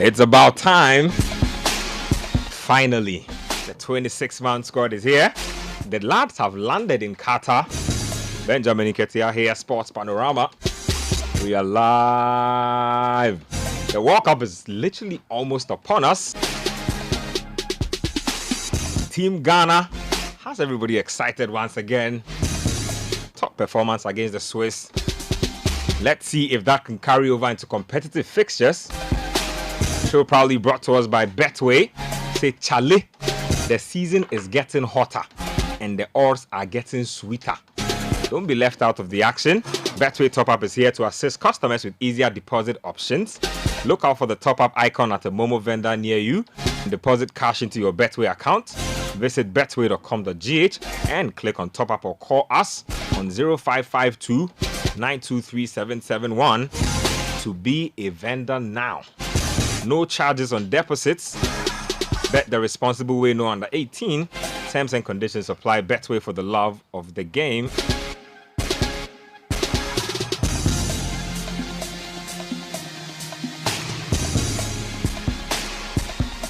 It's about time. Finally, the 26-man squad is here. The lads have landed in Qatar. Benjamin Nketiah here, Sports Panorama. We are live. The World Cup is literally almost upon us. Team Ghana has everybody excited once again. Top performance against the Swiss. Let's see if that can carry over into competitive fixtures. Show proudly brought to us by Betway. Say, Charlie, the season is getting hotter and the odds are getting sweeter. Don't be left out of the action. Betway Top Up is here to assist customers with easier deposit options. Look out for the Top Up icon at a Momo vendor near you and deposit cash into your Betway account. Visit betway.com.gh and click on Top Up or call us on 0552 923 771 to be a vendor now. No charges on deposits. Bet the responsible way, no under 18. Terms and conditions apply. Betway, for the love of the game.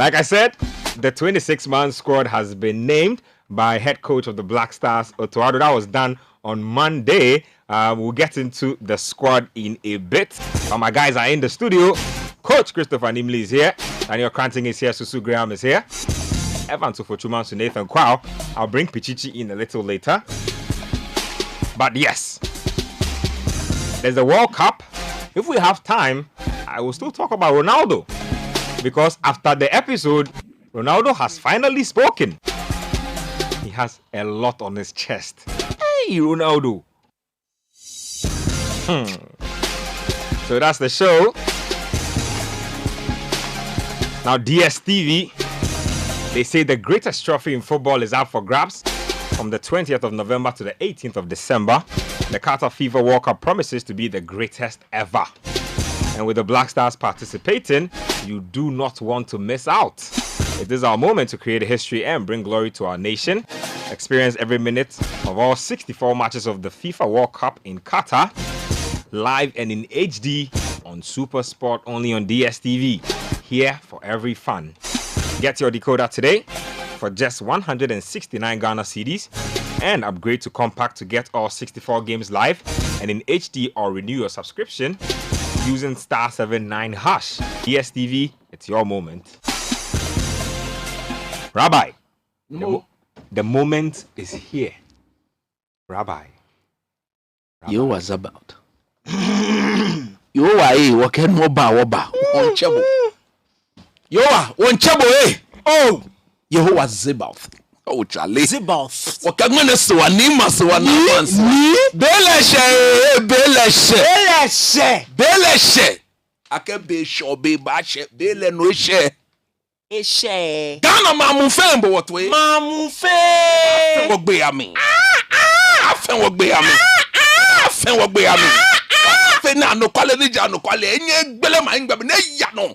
Like I said, the 26-man squad has been named by head coach of the Black Stars, Otoado. That was done on Monday. We'll get into the squad in a bit. But my guys are in the studio. Coach Christopher Nimley is here. Daniel Cranting is here. Susu Graham is here. Evan Tufochuman to Nathan Kwao. I'll bring Pichichi in a little later. But yes, there's the World Cup. If we have time, I will still talk about Ronaldo. Because after the episode, Ronaldo has finally spoken. He has a lot on his chest. Hey, Ronaldo. So that's the show. Now, DSTV, they say the greatest trophy in football is up for grabs from the 20th of November to the 18th of December. The Qatar FIFA World Cup promises to be the greatest ever. And with the Black Stars participating, you do not want to miss out. It is our moment to create a history and bring glory to our nation. Experience every minute of all 64 matches of the FIFA World Cup in Qatar, live and in HD on Super Sport, only on DSTV. Here for every fan. Get your decoder today for just 169 Ghana cedis and upgrade to compact to get all 64 games live and in HD, or renew your subscription using *79#. DSTV, it's your moment. Rabbi, the moment is here. Rabbi. You was about. You are working woba on chabo. You are on chabo, eh? Oh, you was Zibath. Oh, Charlie. Zibath. What can you say? Anima, so Anima. Beleshe. I can be sure, be bashe, Bele no share. Eshe. Ghana mamu fembo what way? Mamu fe. What be a me? What be a me? What be a me? Na no kwale ni ja no kwale enye gbele ma ngbe na ya no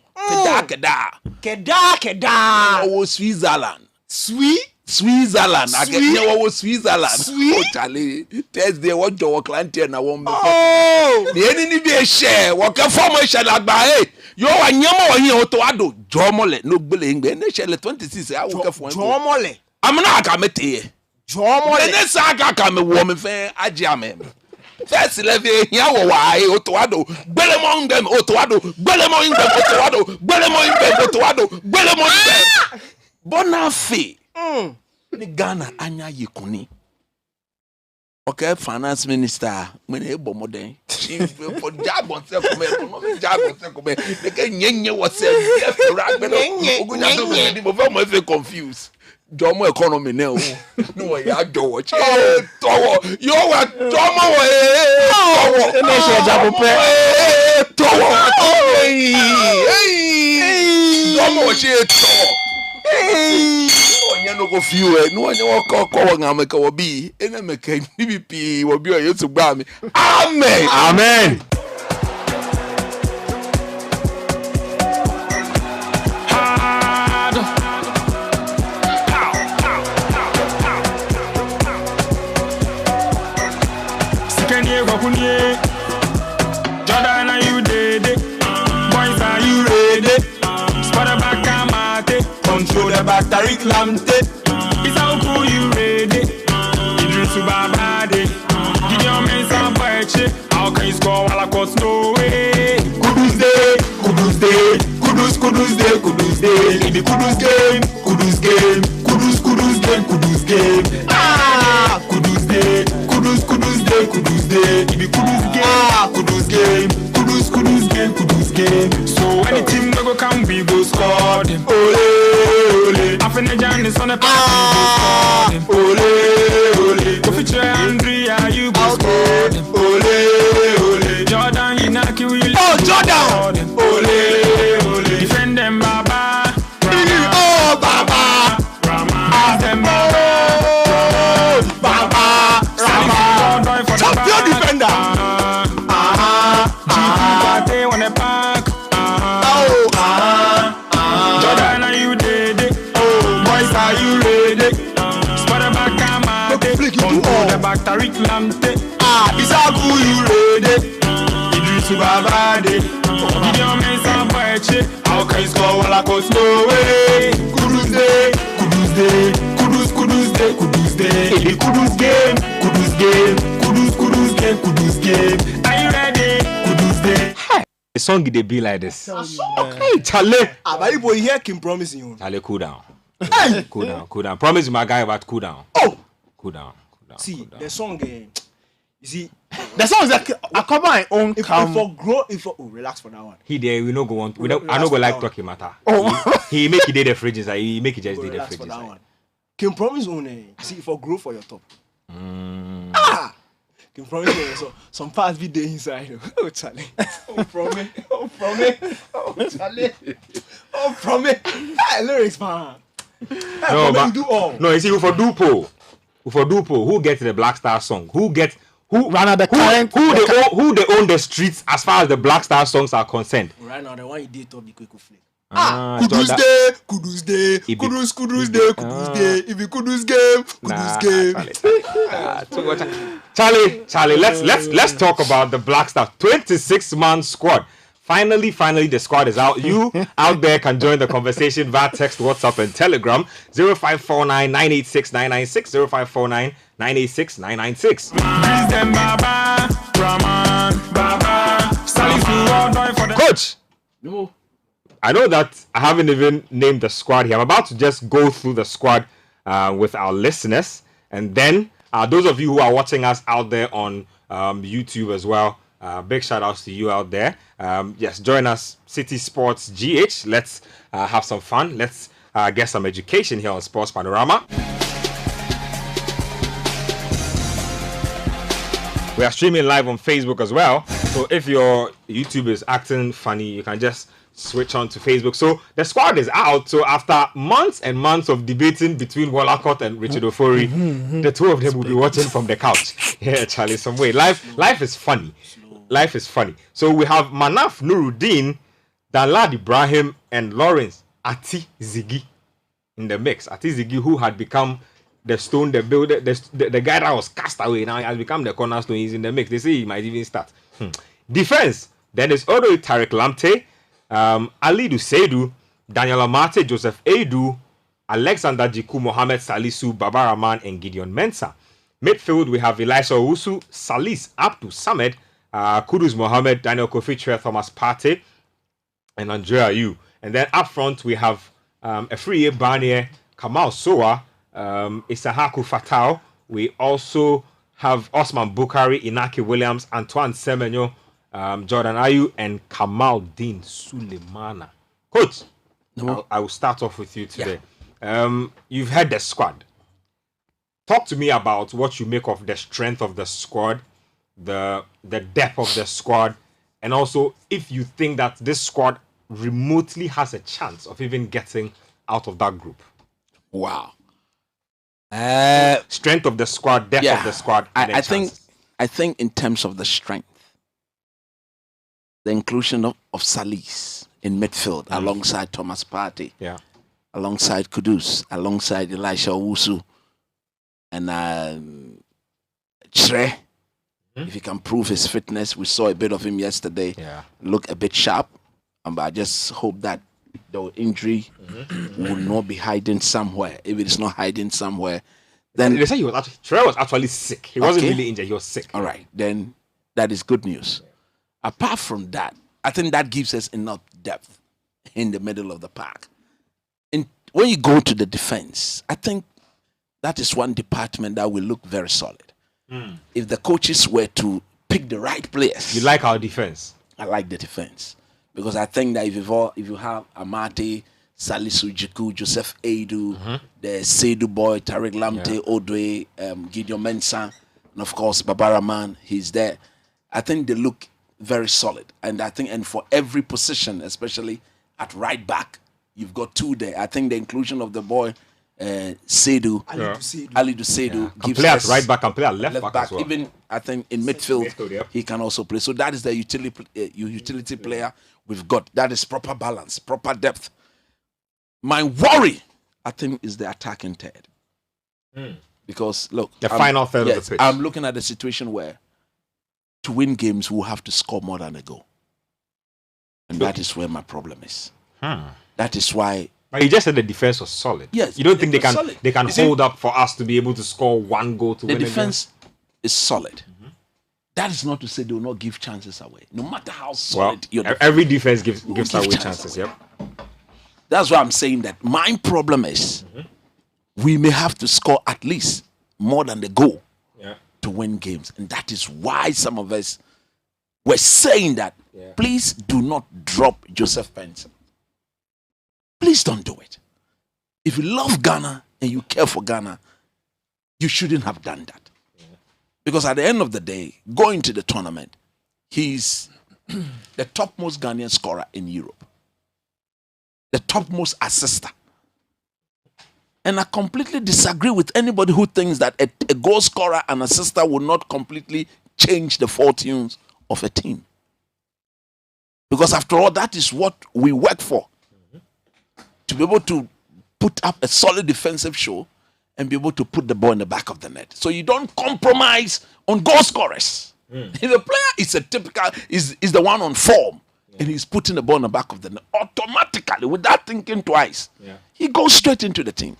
Keda wo Switzerland Switzerland agenye wo Switzerland o Charlie Thursday wo jo client na wo mbe ni eni ni bi e share wo ke form e share agba yo wa nyamo wo yin o to ado jomole no gbele ngbe na share 26 a wo ke fo jomole amna aka mete jomole ne sa aka me wo me fe age ame First 11 here why Otoado Belemon them Otoado Belemon them Otoado Belemon them Otoado Belemon them Bonafe ni Ghana anya yikuni. Okay, finance minister when he bo modern for job on self come job on self come they can nyenye was say yes right but ogunya do me mo confused. Jomo economy now. No, ya do it. Towo. You are Jomo. Towo. Jomo she towo. No go few. No one ko ngame ka obi. Ene meka BBP obi o yesu gba mi. Amen. Amen. Jordan, are you ready? Boys, are you ready? Spada baka mate, control the battery clamte. It's how cool you ready. Idris Babade, Gideon Mensah Boeche. How can you score while I cause no way? Kudus day, Kudus day, Kudus day, Kudus day. In the Kudus game, Kudus game, Kudus game, Kudus game. Ah, Kudus day, Kudus day, Kudus day. In the Kudus game, Kudus game, Kudus game, Kudus game. So when the team no go come, we go score them. Ole, ole. Afenejan is on the park, we go score them. Ole, ole. Go feature Andrea, you go score them. Ole, ole. Jordan, Inaki, will Jordan. Ole, ole. Defend them, Baba. Oh, Baba. Rama. Them, Baba. Baba. Rama. Champion defender. GP party on the park. Jordan, are you ready? Boys, are you ready? Spada baka mate, control the battery clamte. Isaku, you ready? Idris Babade, Gideon Mensah Boeche. How can you score while I cause no way? Kudus day, Kudus day, Kudus day, Kudus day. In the Kudus game, Kudus game, Kudus game, Kudus game. Are you ready? Kudus day. The song they be like this. Hey, Charlie. But boy here can promise you. Charlie, cool down. Cool down. Promise my guy about cool down. Oh, Cool down. see cool down. the song. You see, The song is like I cover my own if calm. for grow, if for relax for that one. He there, we no go on. We don't. I Relax no go for like that talking matter. Oh. He make it the fridge inside. He make it just Go the relax fridge for that inside. one. Can promise on see for grow for your top. Can promise you so some parts be there inside. Oh Charlie. Oh promise. Oh promise. Oh Charlie. Oh promise. Hey, lyrics man. No, Hey, but you do all. no. You see, for Dupo, who gets the Black Star song? Who Rana, the current- who they own the streets as far as the Black Star songs are concerned? Right now the one you did top the quick flake. Kudus Kudus day, It be- Kudus day, Kudus day. If you Kudus game, Kudus game. Charlie, let's talk about the Black Star 26-man squad. Finally, the squad is out. You out there can join the conversation via text, WhatsApp, and Telegram 0549 986 996 0549 986 996. Them Baba, Brahman, Baba, Salisu, for the Coach, No. I know that I haven't even named the squad here. I'm about to just go through the squad with our listeners, and then those of you who are watching us out there on YouTube as well, big shout outs to you out there. Yes, join us, Citi Sports GH. Let's have some fun. Let's get some education here on Sports Panorama. We are streaming live on Facebook as well. So if your YouTube is acting funny, you can just switch on to Facebook. So the squad is out. So after months and months of debating between Wallacott and Richard Ofori, the two of them will be watching from the couch. Yeah, Charlie, some way. Life is funny. Life is funny. So we have Manaf Nuruddin, Dalad Ibrahim, and Lawrence Ati Ziggy in the mix. Ati Ziggy, who had become the stone, the builder, the guy that was cast away, now he has become the cornerstone. He's in the mix. They say he might even start. Defense. Then there's Odo Tariq Lamte, Ali Seidu, Daniel Amate, Joseph Edu, Alexander Jiku, Mohamed Salisu, Baba Rahman, and Gideon Mensah. Midfield, we have Elisha Owusu, Salis Abdu Samed, Kudus Mohammed, Daniel Kofi, Thomas Partey, and Andrea Yu. And then up front, we have Efriye Barnier, Kamal Soa, Isahaku Fatau. We also have Osman Bukari, Inaki Williams, Antoine Semenyo, Jordan Ayew, and Kamal Dean Sulemana. Coach, I will start off with you today. You've heard the squad. Talk to me about what you make of the strength of the squad, the depth of the squad, and also if you think that this squad remotely has a chance of even getting out of that group. Wow. Strength of the squad, depth of the squad. And I think in terms of the strength, the inclusion of Salis in midfield alongside Thomas Partey, alongside Kudus, alongside Elisha Owusu, and Chre. If he can prove his fitness, we saw a bit of him yesterday. Look a bit sharp, but I just hope that the injury will not be hiding somewhere. If it is not hiding somewhere, then They say Trey was actually sick. He wasn't Okay. really injured. He was sick. all right, then that is good news. Apart from that, I think that gives us enough depth in the middle of the park. And when you go to the defense, I think that is one department that will look very solid. If the coaches were to pick the right players, You like our defense? I like the defense because I think that if you have Amate, Salisu Jiku, Joseph Edu, the Seydou boy, Tariq Lamte, Odwe, Gideon Mensah, and of course Babaraman, he's there. I think they look very solid, and I think, and for every position, especially at right back, you've got two there. I think the inclusion of the boy Seydou, Ali Seydou, Can gives play at us right back, can play at left, back as well. Even I think in midfield, Yep. he can also play. So that is the utility player we've got. That is proper balance, proper depth. My worry, I think, is the attacking third. Because look, The final third of the pitch. I'm looking at a situation where to win games we'll have to score more than a goal, and that is where my problem is. That is why. But you just said the defense was solid. Yes, You don't think it they was can solid. they can You see, hold up for us to be able to score one goal to The win a game? defense is solid. That is not to say they will not give chances away. No matter how Well, solid your defense. every defense gives give away chances chances. away. Yep. That's why I'm saying that my problem is we may have to score at least more than the goal Yeah. to win games. And that is why some of us were saying that please do not drop Joseph Benson. Please don't do it. If you love Ghana and you care for Ghana, you shouldn't have done that. Because at the end of the day, going to the tournament, he's the topmost Ghanaian scorer in Europe, the topmost assister. And I completely disagree with anybody who thinks that a goal scorer and assister will not completely change the fortunes of a team. Because after all, that is what we work for. To be able to put up a solid defensive show and be able to put the ball in the back of the net. So you don't compromise on goal scorers. If the player is a typical, is the one on form, and he's putting the ball in the back of the net, automatically, without thinking twice, he goes straight into the team.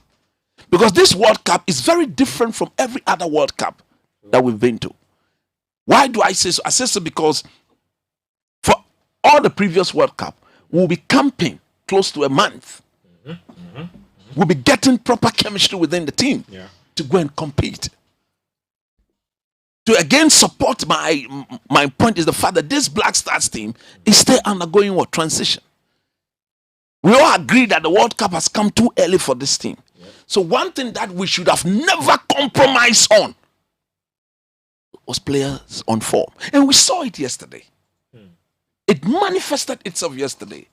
Because this World Cup is very different from every other World Cup that we've been to. Why do I say so? I say so because for all the previous World Cup, we'll be camping close to a month. We'll be getting proper chemistry within the team to go and compete. To again support my point is the fact that this Black Stars team is still undergoing what transition. We all agree that the World Cup has come too early for this team. So one thing that we should have never compromised on was players on form. And we saw it yesterday. It manifested itself yesterday.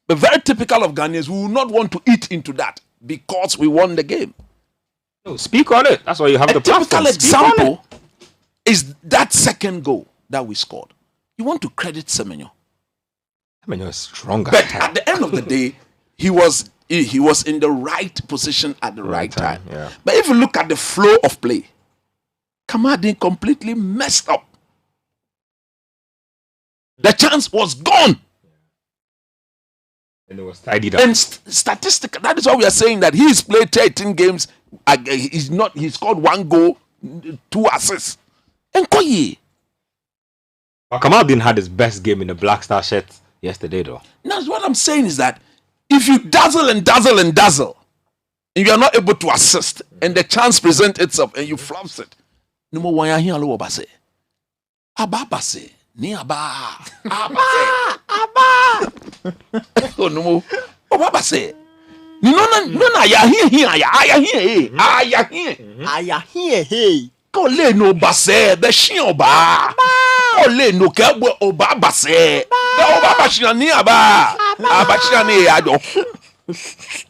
But very typical of Ghanaians, we will not want to eat into that because we won the game. No, speak on it. That's why you have A the typical platform. Speak on it. example is that second goal that we scored. You want to credit Semenyo. I mean, you're stronger. But at the end of the day, he was in the right position at the right time. yeah. But if you look at the flow of play, Kamadi completely messed up. The chance was gone. And it was tidied up. And statistic, that is why we are saying that he's played 13 games. He scored 1 goal, 2 assists. And Koye. But Kamaldeen had his best game in the Black Star shirt yesterday, though. Now, what I'm saying is that if you dazzle and dazzle and dazzle, and you are not able to assist, and the chance presents itself, and you flops it, no more one here, alo obase, ababase, ni aba, oh no more, obabase, ni no ya here, ya here, Aya here, hey. ko le no base, be shin oba, ko le no ke oba base, be oba bashin ni aba, abashin ni ajo.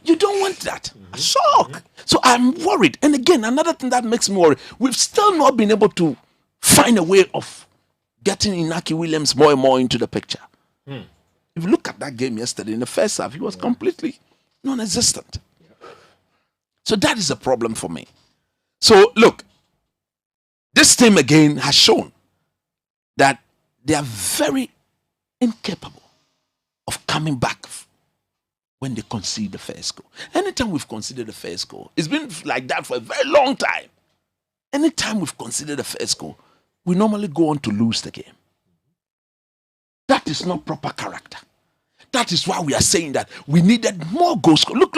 You don't want that. Shock. So I'm worried. And again, another thing that makes me worry, we've still not been able to find a way of getting Inaki Williams more and more into the picture. If you look at that game yesterday in the first half, he was completely non-existent. So that is a problem for me. So look, this team again has shown that they are very incapable of coming back when they concede the first goal. Anytime we've conceded the first goal, it's been like that for a very long time. Anytime we've conceded the first goal, we normally go on to lose the game. That is not proper character. That is why we are saying that we needed more goals. Look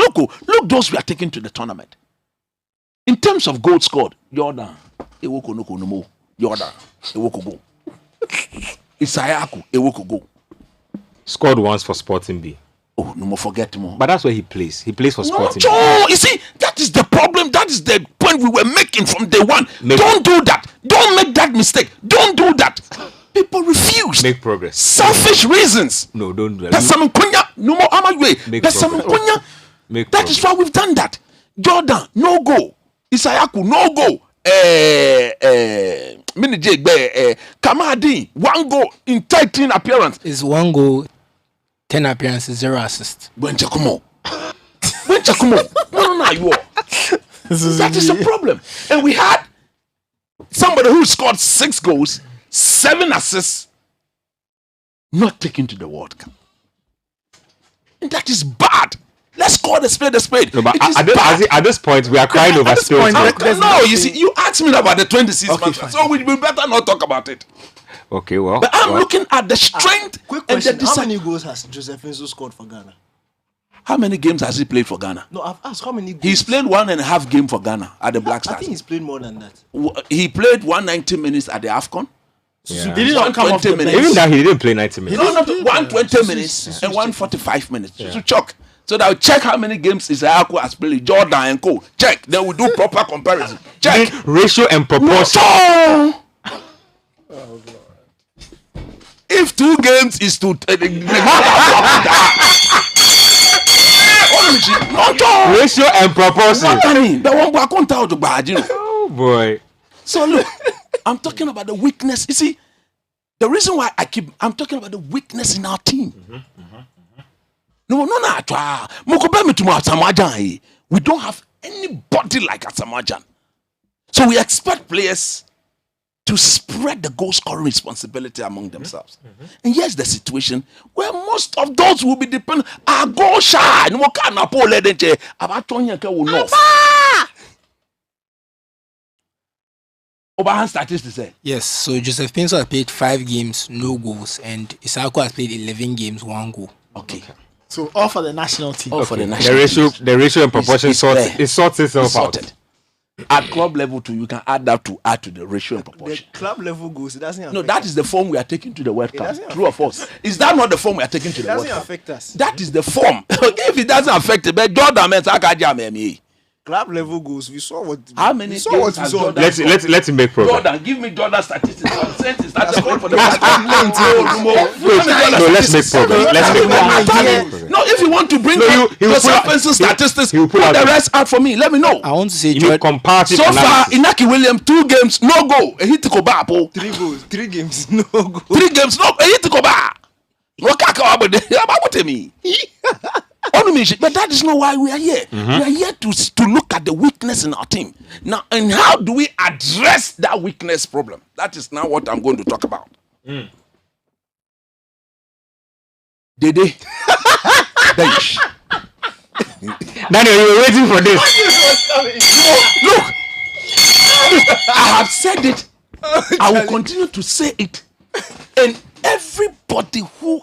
those we are taking to the tournament. In terms of goals scored, Jordan, Ewoko no no Jordan, Ewoko go. Isayaku, Ewoko go. Scored once for Sporting B. Oh, no more forget more. But that's where he plays. He plays for Sporting B. No, you see, that is the problem. That is the point we were making from day one. Don't do that. Don't make that mistake. Don't do that. People refuse. Make progress. Selfish reasons. No, don't do that. That's some kunya. No more amagwe. That's some kunya. That is why we've done that. Jordan, no go. Isayaku, no go. Kamadi, 1 goal in 13 appearances. Is 1 goal, 10 appearances, 0 assists. Benchakumo. No, you are. That is a problem. And we had somebody who scored 6 goals, 7 assists, not taken to the World Cup. And that is bad. Let's call the spade a spade. No, but at this point, we are crying over spills. No, you see, you asked me about the 26 matches, so we better not talk about it. Okay, well. But I'm looking at the strength. Quick and question: the how many goals has Joseph Enzo scored for Ghana? How many games has he played for Ghana? No, I've asked how many goals. He's played 1.5 games for Ghana at the Black Stars. I think he's played more than that. He played 190 minutes at the AFCON. Yeah. Did he not come off the bench? Even that he didn't play 90 minutes. No, 120 minutes and 145 minutes. To check. So that we check how many games Isayaku has played, Jordan and Co. Check. Then we do proper comparison. Check. Ratio and proportion. No. If 2 games is to Ratio and proportion. Oh boy. So look, I'm talking about the weakness. You see, the reason why I'm talking about the weakness in our team. No. We don't have anybody like Asamajan. So we expect players to spread the goal scoring responsibility among themselves. And here's the situation where most of those will be dependent. Go shy. No can about will know. Overhand statistics say. Yes, so Joseph Pinso has played 5 games, no goals, and Isaako has played 11 games, 1 goal. Okay. So all for the national team. All for the national team. The ratio and proportion sorts itself out. At club level too, you can add that to add to the ratio and proportion. The club level goals, it doesn't affect No, that us. is the form we are taking to the World Cup. doesn't True or false? Is that not the form we are taking to the World doesn't Cup? affect us. That is the form. If it doesn't affect it, but Jordan means I can't. Club level goals, we saw what. How many we saw games what we has saw. Jordan Let's make progress. Jordan, give me Jordan statistics. I'm saying it's not for the No, let's make progress. No, if you want to bring No, he will your pull out- offensive statistics, he will put pull out the the- rest out for me. Let me know. I want to say You need comparative So far, analysis. Inaki Williams, 2 games, no goal. A hit to Kobapo. 3 goals, 3 games, no goal. 3 games, no. A hit to Koba. No kaka about me. But that is not why we are here. We are here to look at the weakness in our team. Now, and how do we address that weakness problem? That is now what I'm going to talk about. Dede. Bench. Daniel, you were waiting for this. Look. I have said it. I will continue to say it. And everybody who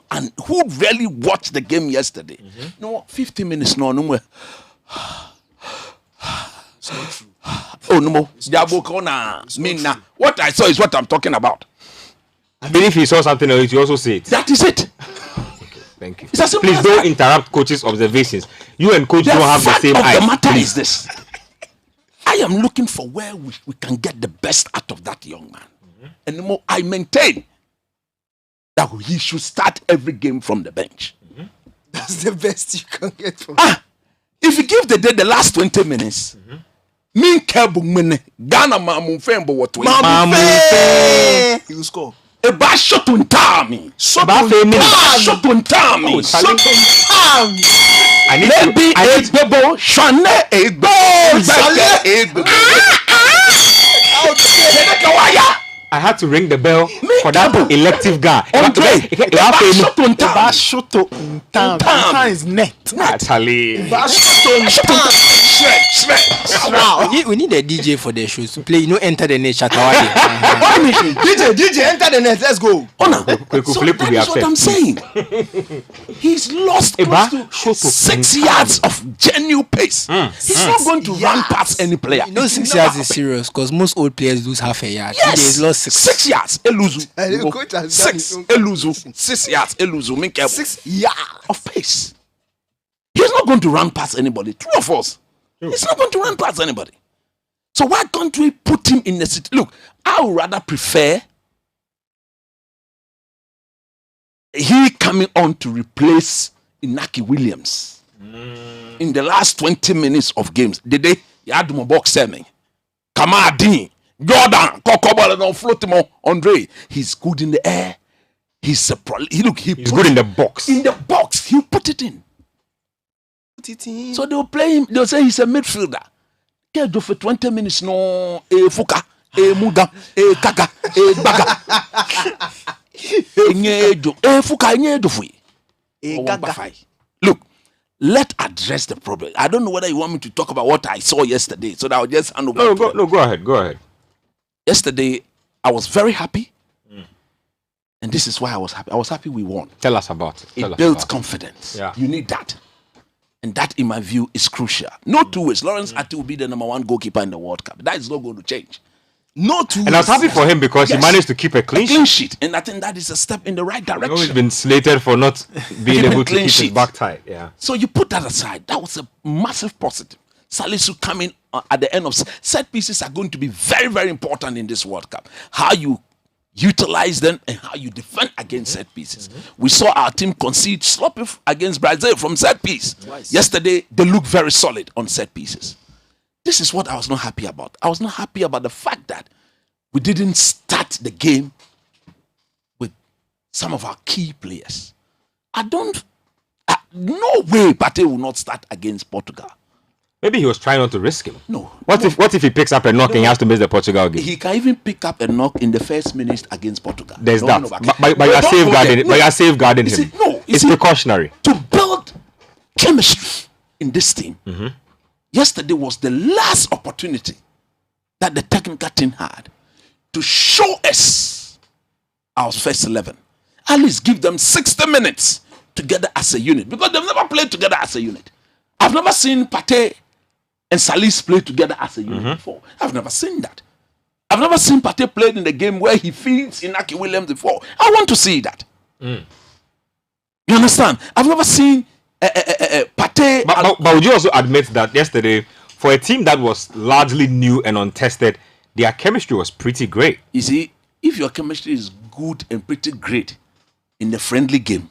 really watched the game yesterday, no, 50 minutes, no more. It's not true. Oh, no more. What I saw is what I'm talking about. Even if you saw something else, you also say it. That is it. Thank you. It's as simple Please as don't that. interrupt coaches' observations. You and coach The don't have the fact same of eyes. the matter Please. is this. I am looking for where we can get the best out of that young man. And the more I maintain that he should start every game from the bench. That's the best you can get from. If you give the last 20 minutes, Min Kabumene, Ghana Mamufembo, what we He will score. a bash shot on Tami. Shot Ba on fe mi. Tami. Oh, Shot on Tami. I need Maybe to. a bebo, Shane a bebo, Shane a bebo. I had to ring the bell Make for that up. elective guy. Andre, Time is net. Actually, We need a DJ for the shows to play. You know, enter the net, Shatawade. DJ, enter the net. Let's go. So Philip will be that is what upset. I'm saying. He's lost Eba, close to 6 yards of genuine pace. He's not going to run past any player. You know, 6 yards is serious because most old players lose half a yard. Yes, He's lost 6 yards. Eluzu. The coach has done his 6 own- Eluzu. 6 yards. Eluzu. 6 yards. of pace. He's not going to run past anybody. True of us. He's not going to run past anybody. So why can't we put him in the city? Look, I would rather prefer he coming on to replace Inaki Williams in the last 20 minutes of games. Did they? You had my box selling. Kamadi, Jordan, Kokobal, don't float him on Andre. He's good in the air. He's a he's good in the box. In the box, he'll put it in. So they'll play him. They'll say he's a midfielder. Get do for 20 minutes. No, Fuka, Muga, Kaka, Baga. Fuka, Look, let's address the problem. I don't know whether you want me to talk about what I saw yesterday, so that I'll just hand over. Go ahead. Go ahead. Yesterday, I was very happy, and this is why I was happy. I was happy we won. Tell us about it. It builds confidence. Yeah. You need that. And that, in my view, is crucial. No two ways. Lawrence Ati will be the number 1 goalkeeper in the World Cup. That is not going to change. No two. And I was happy for him because he managed to keep a clean sheet. sheet. And I think that is a step in the right He's always direction. been slated for not being Keep a able to clean keep his sheet. back tight. Yeah. So you put that aside. That was a massive positive. Salisu coming at the end of set pieces are going to be very, very important in this World Cup. How you utilize them and how you defend against set pieces. We saw our team concede sloppy against Brazil from set piece. Yesterday, they looked very solid on set pieces. This is what I was not happy about. I was not happy about the fact that we didn't start the game with some of our key players. No way Pate will not start against Portugal. Maybe he was trying not to risk him. No. What if he picks up a knock and he has to miss the Portugal game? He can even pick up a knock in the first minute against Portugal. There's No, that. no, But you are don't go safeguarding there. it. But you are safeguarding You him. see, no, you It's see, precautionary. to build chemistry in this team. Yesterday was the last opportunity that the technical team had to show us our first 11. At least give them 60 minutes together as a unit, because they've never played together as a unit. I've never seen Pate and Salis play together as a unit before. I've never seen that. I've never seen Pate played in the game where he feeds Inaki Williams before. I want to see that. You understand? I've never seen Pate. But would you also admit that yesterday, for a team that was largely new and untested, their chemistry was pretty great? You see, if your chemistry is good and pretty great in the friendly game,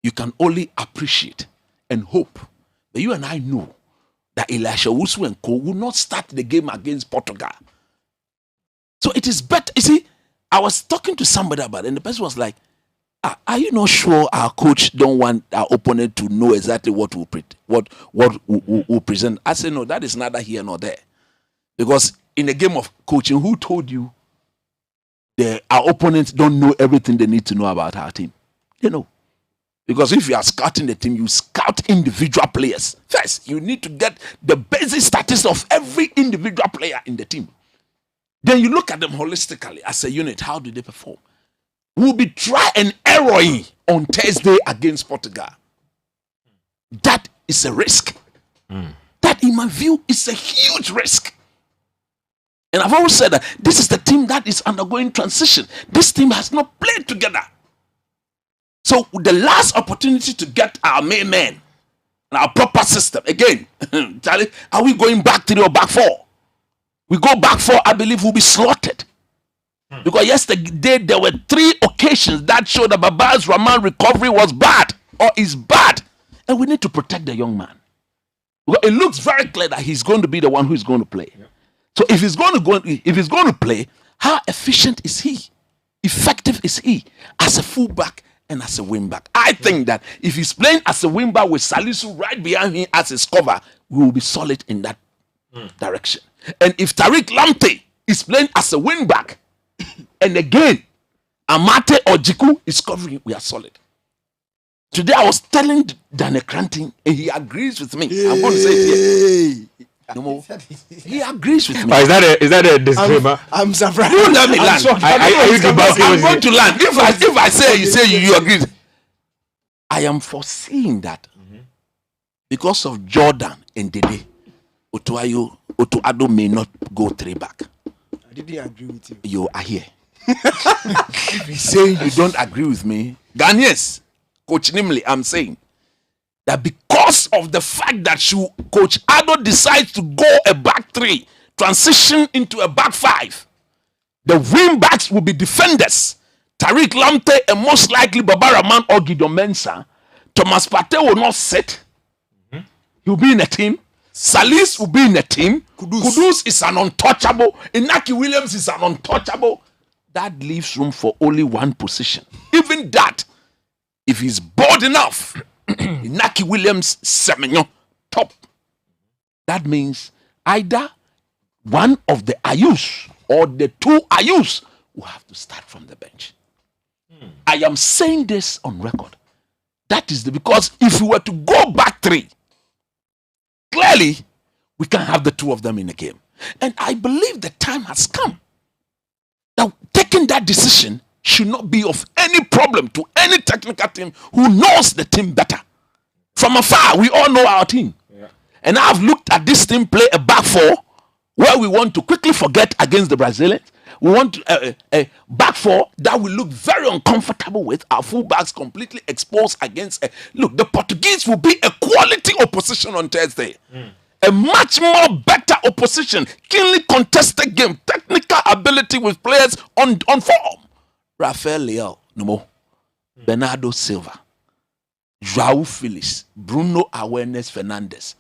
you can only appreciate and hope. But you and I know that Elisha Wusu and Co will not start the game against Portugal. So it is better. You see, I was talking to somebody about it, and the person was like, are you not sure our coach don't want our opponent to know exactly what we'll present? I said, no, that is neither here nor there. Because in the game of coaching, who told you our opponents don't know everything they need to know about our team? You know. Because if you are scouting the team, you scout individual players. First, you need to get the basic status of every individual player in the team. Then you look at them holistically as a unit. How do they perform? We'll be try and erroring on Thursday against Portugal. That is a risk. That, in my view, is a huge risk. And I've always said that this is the team that is undergoing transition. This team has not played together. So the last opportunity to get our main men and our proper system again, Charlie, are we going back 3 or back 4? We go back 4, I believe we'll be slaughtered. Because yesterday there were 3 occasions that showed that Baba's Rahman recovery was bad or is bad, and we need to protect the young man. Because it looks very clear that he's going to be the one who is going to play. So if he's going to play, how efficient is he? Effective is he as a fullback and as a wingback? I think that if he's playing as a wingback with Salisu right behind him as his cover, we will be solid in that direction. And if Tariq Lamptey is playing as a wingback and again, Amate or Jiku is covering, we are solid. Today I was telling Daniel Cranton, and he agrees with me. I'm going to say it here. No more. He agrees with me. Is that a disclaimer? I'm surprised. You let me land. I'm going to land. If I say you agree. I am foreseeing that because of Jordan and Dede, Otuado may not go 3 back. I didn't agree with you. You are here. If you say you don't agree with me, Ghanaians, Coach Nimley, I'm saying that because of the fact that Coach Ado decides to go a back 3, transition into a back 5, the wing backs will be defenders. Tariq Lamptey and most likely Baba Rahman or Gideon Mensah. Thomas Partey will not sit. He'll be in a team. Salis will be in a team. Kudus is an untouchable. Inaki Williams is an untouchable. That leaves room for only one position. Even that, if he's bold enough, Inaki Williams, Semenyo, top. That means either one of the Ayus or the 2 Ayus will have to start from the bench. I am saying this on record. That is because if we were to go back 3, clearly we can have the 2 of them in a game. And I believe the time has come. Now, taking that decision should not be of any problem to any technical team who knows the team better. From afar, we all know our team. Yeah. And I've looked at this team play a back 4 where we want to quickly forget against the Brazilians. We want a back 4 that will look very uncomfortable with our fullbacks completely exposed against. Look, the Portuguese will be a quality opposition on Thursday. A much more better opposition, keenly contested game, technical ability with players on form. Rafael Leao, no. Bernardo Silva, Joao Felix, Bruno Awareness Fernandes,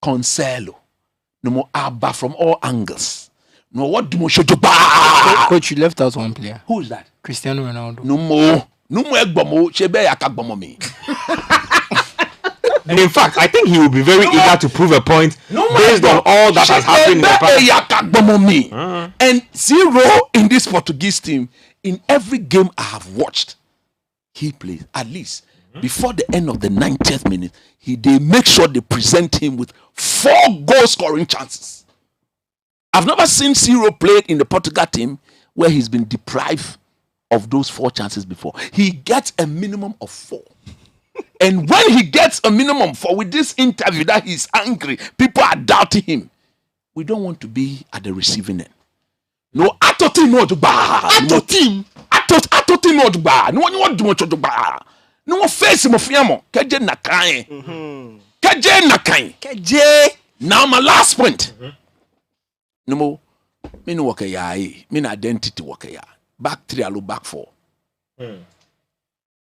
Cancelo, no more Abba from all angles. No, what do you show to buy? Coach, you left out one player. Who is that? Cristiano Ronaldo. No more Egbomo. Chebe yakagbomo me. And in fact, I think he will be very eager to prove a point based on all that has happened in the past. And 0 in this Portuguese team. In every game I have watched, he plays at least before the end of the 90th minute. They make sure they present him with 4 goal scoring chances. I've never seen 0 played in the Portugal team where he's been deprived of those 4 chances before. He gets a minimum of 4. And when he gets a minimum 4 with this interview that he's angry, people are doubting him. We don't want to be at the receiving end. No, atoti no to ba. Atoti no to ba. No one want to ba. No face mo fiamo. Keje nakan. Keje nakan. Keje. Now my last point. No more. Me no work ya. Me no identity work ya. Back 3 alo back 4.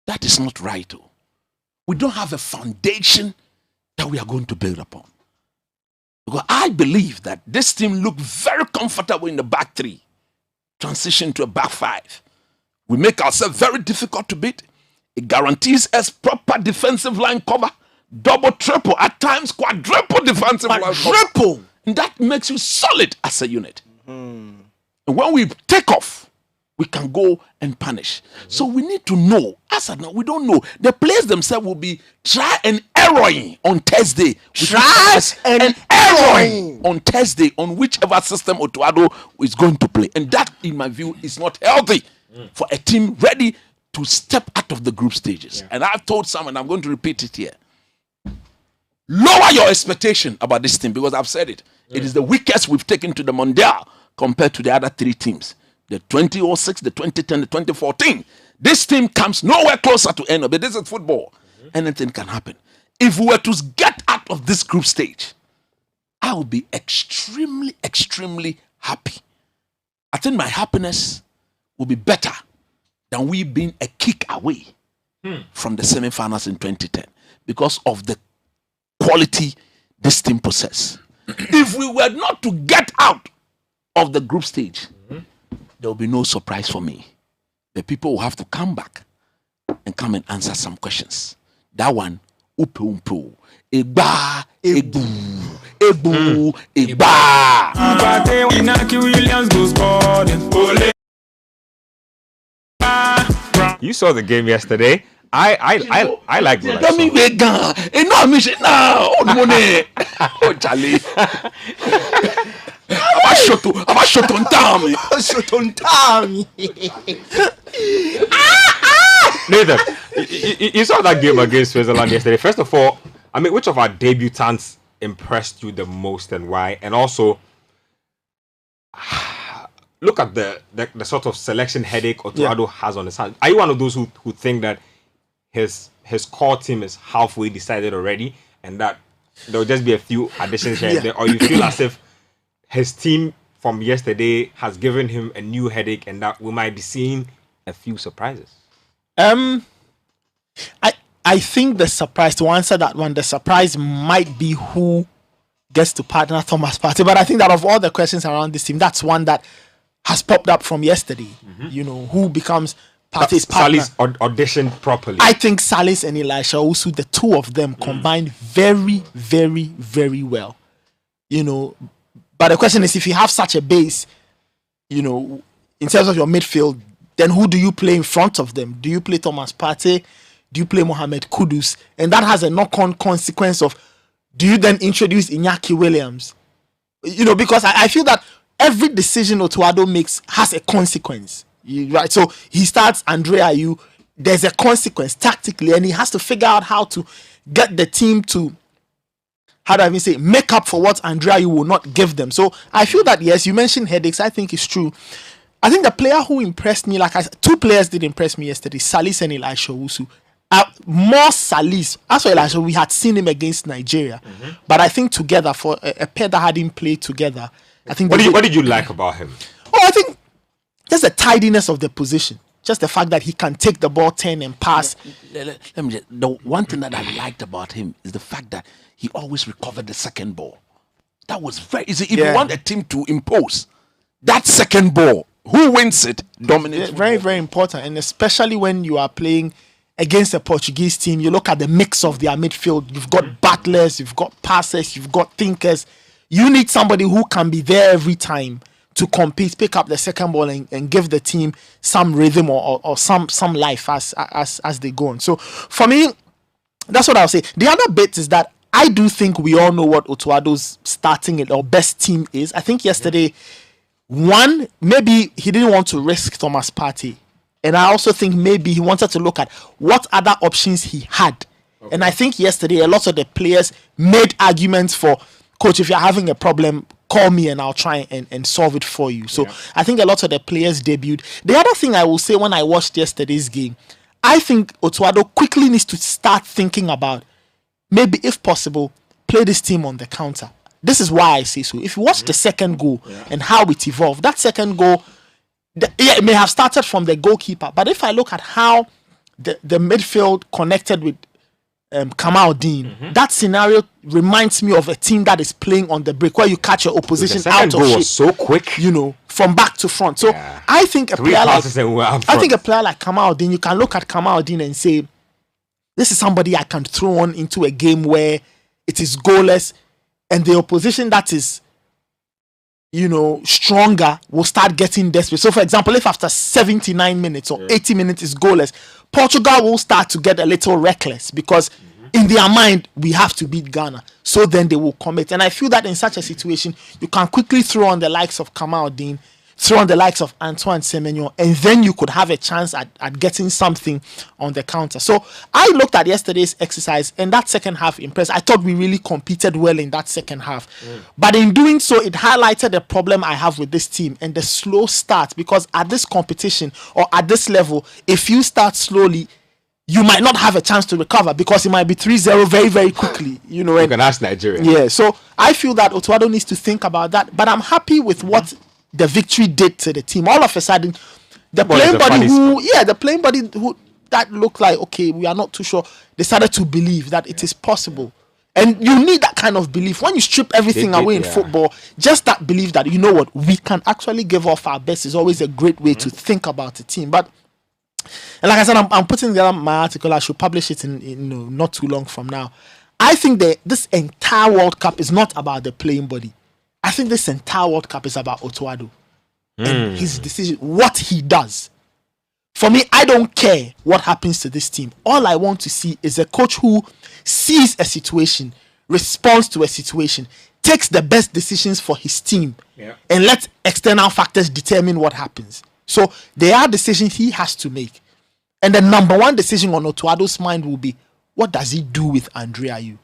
That is not right. We don't have a foundation that we are going to build upon. Because I believe that this team looked very comfortable in the back 3. Transition to a back 5. We make ourselves very difficult to beat. It guarantees us proper defensive line cover. Double, triple, at times quadruple defensive line cover. And that makes you solid as a unit. And when we take off, we can go and punish. So we need to know. As of now, we don't know. The players themselves will be try and erroring on Thursday. Try and erroring on Thursday on whichever system Otuado is going to play. And that, in my view, is not healthy for a team ready to step out of the group stages. Yeah. And I've told some, and I'm going to repeat it here. Lower your expectation about this team, because I've said it. Yeah. It is the weakest we've taken to the Mondial compared to the other 3 teams. The 2006, the 2010, the 2014. This team comes nowhere closer to end of it. This is football. Anything can happen. If we were to get out of this group stage, I would be extremely, extremely happy. I think my happiness will be better than we being a kick away from the semi-finals in 2010 because of the quality this team possesses. If we were not to get out of the group stage, there will be no surprise for me. The people will have to come back and come and answer some questions. That one, upu, egba, egbu, egba. Williams goes You saw the game yesterday. I like what I Don't mean saw. vegan. Eh, no, I'm saying now. Oh, no money. Oh, Charlie. I'm a shot on time. Shut on time. Nathan, you saw that game against Switzerland yesterday. First of all, I mean, which of our debutants impressed you the most and why? And also, look at the sort of selection headache Otuado has on his hands. Are you one of those who think that his core team is halfway decided already and that there'll just be a few additions here and there, or you feel as if his team from yesterday has given him a new headache and that we might be seeing a few surprises? I think the surprise, to answer that one, the surprise might be who gets to partner Thomas Partey. But I think that of all the questions around this team, that's one that has popped up from yesterday. You know, who becomes Partey's partner. Sally's auditioned properly. I think Salis and Elisha also, the two of them combined very, very, very well. You know, but the question is, if you have such a base, you know, in terms of your midfield, then who do you play in front of them? Do you play Thomas Partey? Do you play Mohamed Kudus? And that has a knock-on consequence of, do you then introduce Iñaki Williams? You know, because I feel that every decision Otuado makes has a consequence. Right? So he starts Andre Ayew, there's a consequence tactically, and he has to figure out how to get the team to, how do I even say, make up for what Andre Ayew will not give them. So I feel that, yes, you mentioned headaches. I think it's true. I think the player who impressed me, like two players did impress me yesterday, Salis and Elisha Owusu. More Salis. As for Elisha, we had seen him against Nigeria. But I think together, for a pair that hadn't played together, I think... What did you like about him? Oh, I think just the tidiness of the position. Just the fact that he can take the ball, turn and pass. Let me just, the one thing that I liked about him is the fact that he always recovered the second ball. That was very easy. If you want a team to impose that second ball, who wins it dominates. Very, very important. And especially when you are playing against a Portuguese team, you look at the mix of their midfield. You've got battlers, you've got passers, you've got thinkers. You need somebody who can be there every time to compete, pick up the second ball and give the team some rhythm or some life as they go on. So for me, that's what I'll say. The other bit is that I do think we all know what Otuado's starting or best team is. I think yesterday, one, maybe he didn't want to risk Thomas Partey. And I also think maybe he wanted to look at what other options he had. Okay. And I think yesterday, a lot of the players made arguments for, coach, if you're having a problem, call me and I'll try and solve it for you. So I think a lot of the players debuted. The other thing I will say when I watched yesterday's game, I think Otuado quickly needs to start thinking about, maybe if possible, play this team on the counter. This is why I say so. If you watch the second goal and how it evolved, that second goal, it may have started from the goalkeeper. But if I look at how the midfield connected with Kamal Dean, that scenario reminds me of a team that is playing on the break, where you catch your opposition out of shape. Was so quick, you know, from back to front. So I think a player like Kamal Dean, you can look at Kamal Dean and say, this is somebody I can throw on into a game where it is goalless, and the opposition that is, you know, stronger will start getting desperate. So, for example, if after 79 minutes or 80 minutes is goalless, Portugal will start to get a little reckless because in their mind, we have to beat Ghana. So then they will commit. And I feel that in such a situation, you can quickly throw on the likes of Kamal Dean, throw on the likes of Antoine Semenyo, and then you could have a chance at getting something on the counter. So I looked at yesterday's exercise, and that second half impressed. I thought we really competed well in that second half. But in doing so, it highlighted the problem I have with this team and the slow start, because at this competition or at this level, if you start slowly, you might not have a chance to recover because it might be 3-0 very, very quickly. You know, you can ask Nigeria. Yeah, so I feel that Otuado needs to think about that. But I'm happy with what the victory did to the team. All of a sudden, the playing body who that looked like, okay, we are not too sure, they started to believe that it is possible. And you need that kind of belief. When you strip everything away in football, just that belief that, you know what, we can actually give off our best is always a great way to think about a team. But, and like I said, I'm putting together my article. I should publish it in not too long from now. I think that this entire World Cup is not about the playing body. I think this entire World Cup is about Otuado and his decision, what he does. For me, I don't care what happens to this team. All I want to see is a coach who sees a situation, responds to a situation, takes the best decisions for his team, and let external factors determine what happens. So there are decisions he has to make. And the number one decision on Otuado's mind will be, what does he do with Andre Ayew?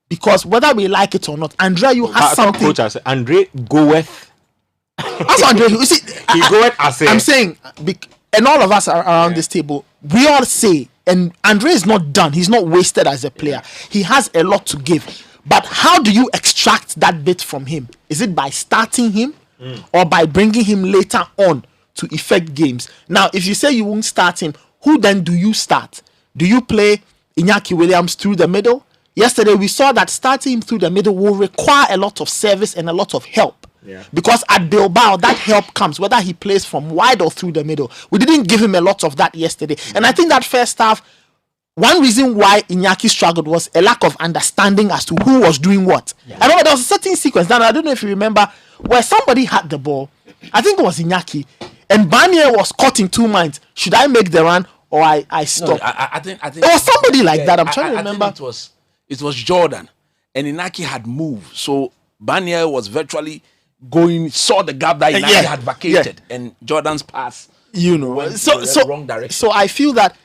Because whether we like it or not, Andre Ayew has something. Coach has Andre goeth. That's Andre Ayew. You see, He goeth as I'm saying, and all of us are around this table, we all say, and Andre is not done. He's not wasted as a player. He has a lot to give. But how do you extract that bit from him? Is it by starting him or by bringing him later on to effect games? Now, if you say you won't start him, who then do you start? Do you play Iñaki Williams through the middle? Yesterday, we saw that starting him through the middle will require a lot of service and a lot of help. Because at Bilbao, that help comes, whether he plays from wide or through the middle. We didn't give him a lot of that yesterday. And I think that first half, one reason why Iñaki struggled was a lack of understanding as to who was doing what. I remember there was a certain sequence, I don't know if you remember, where somebody had the ball. I think it was Iñaki. And Barnier was caught in two minds. Should I make the run or I stop? No, I think it was somebody like that. I'm trying to remember. I think it was Jordan, and Inaki had moved, so Barnier was virtually saw the gap that Inaki had vacated, and Jordan's pass, went the wrong direction. So I feel that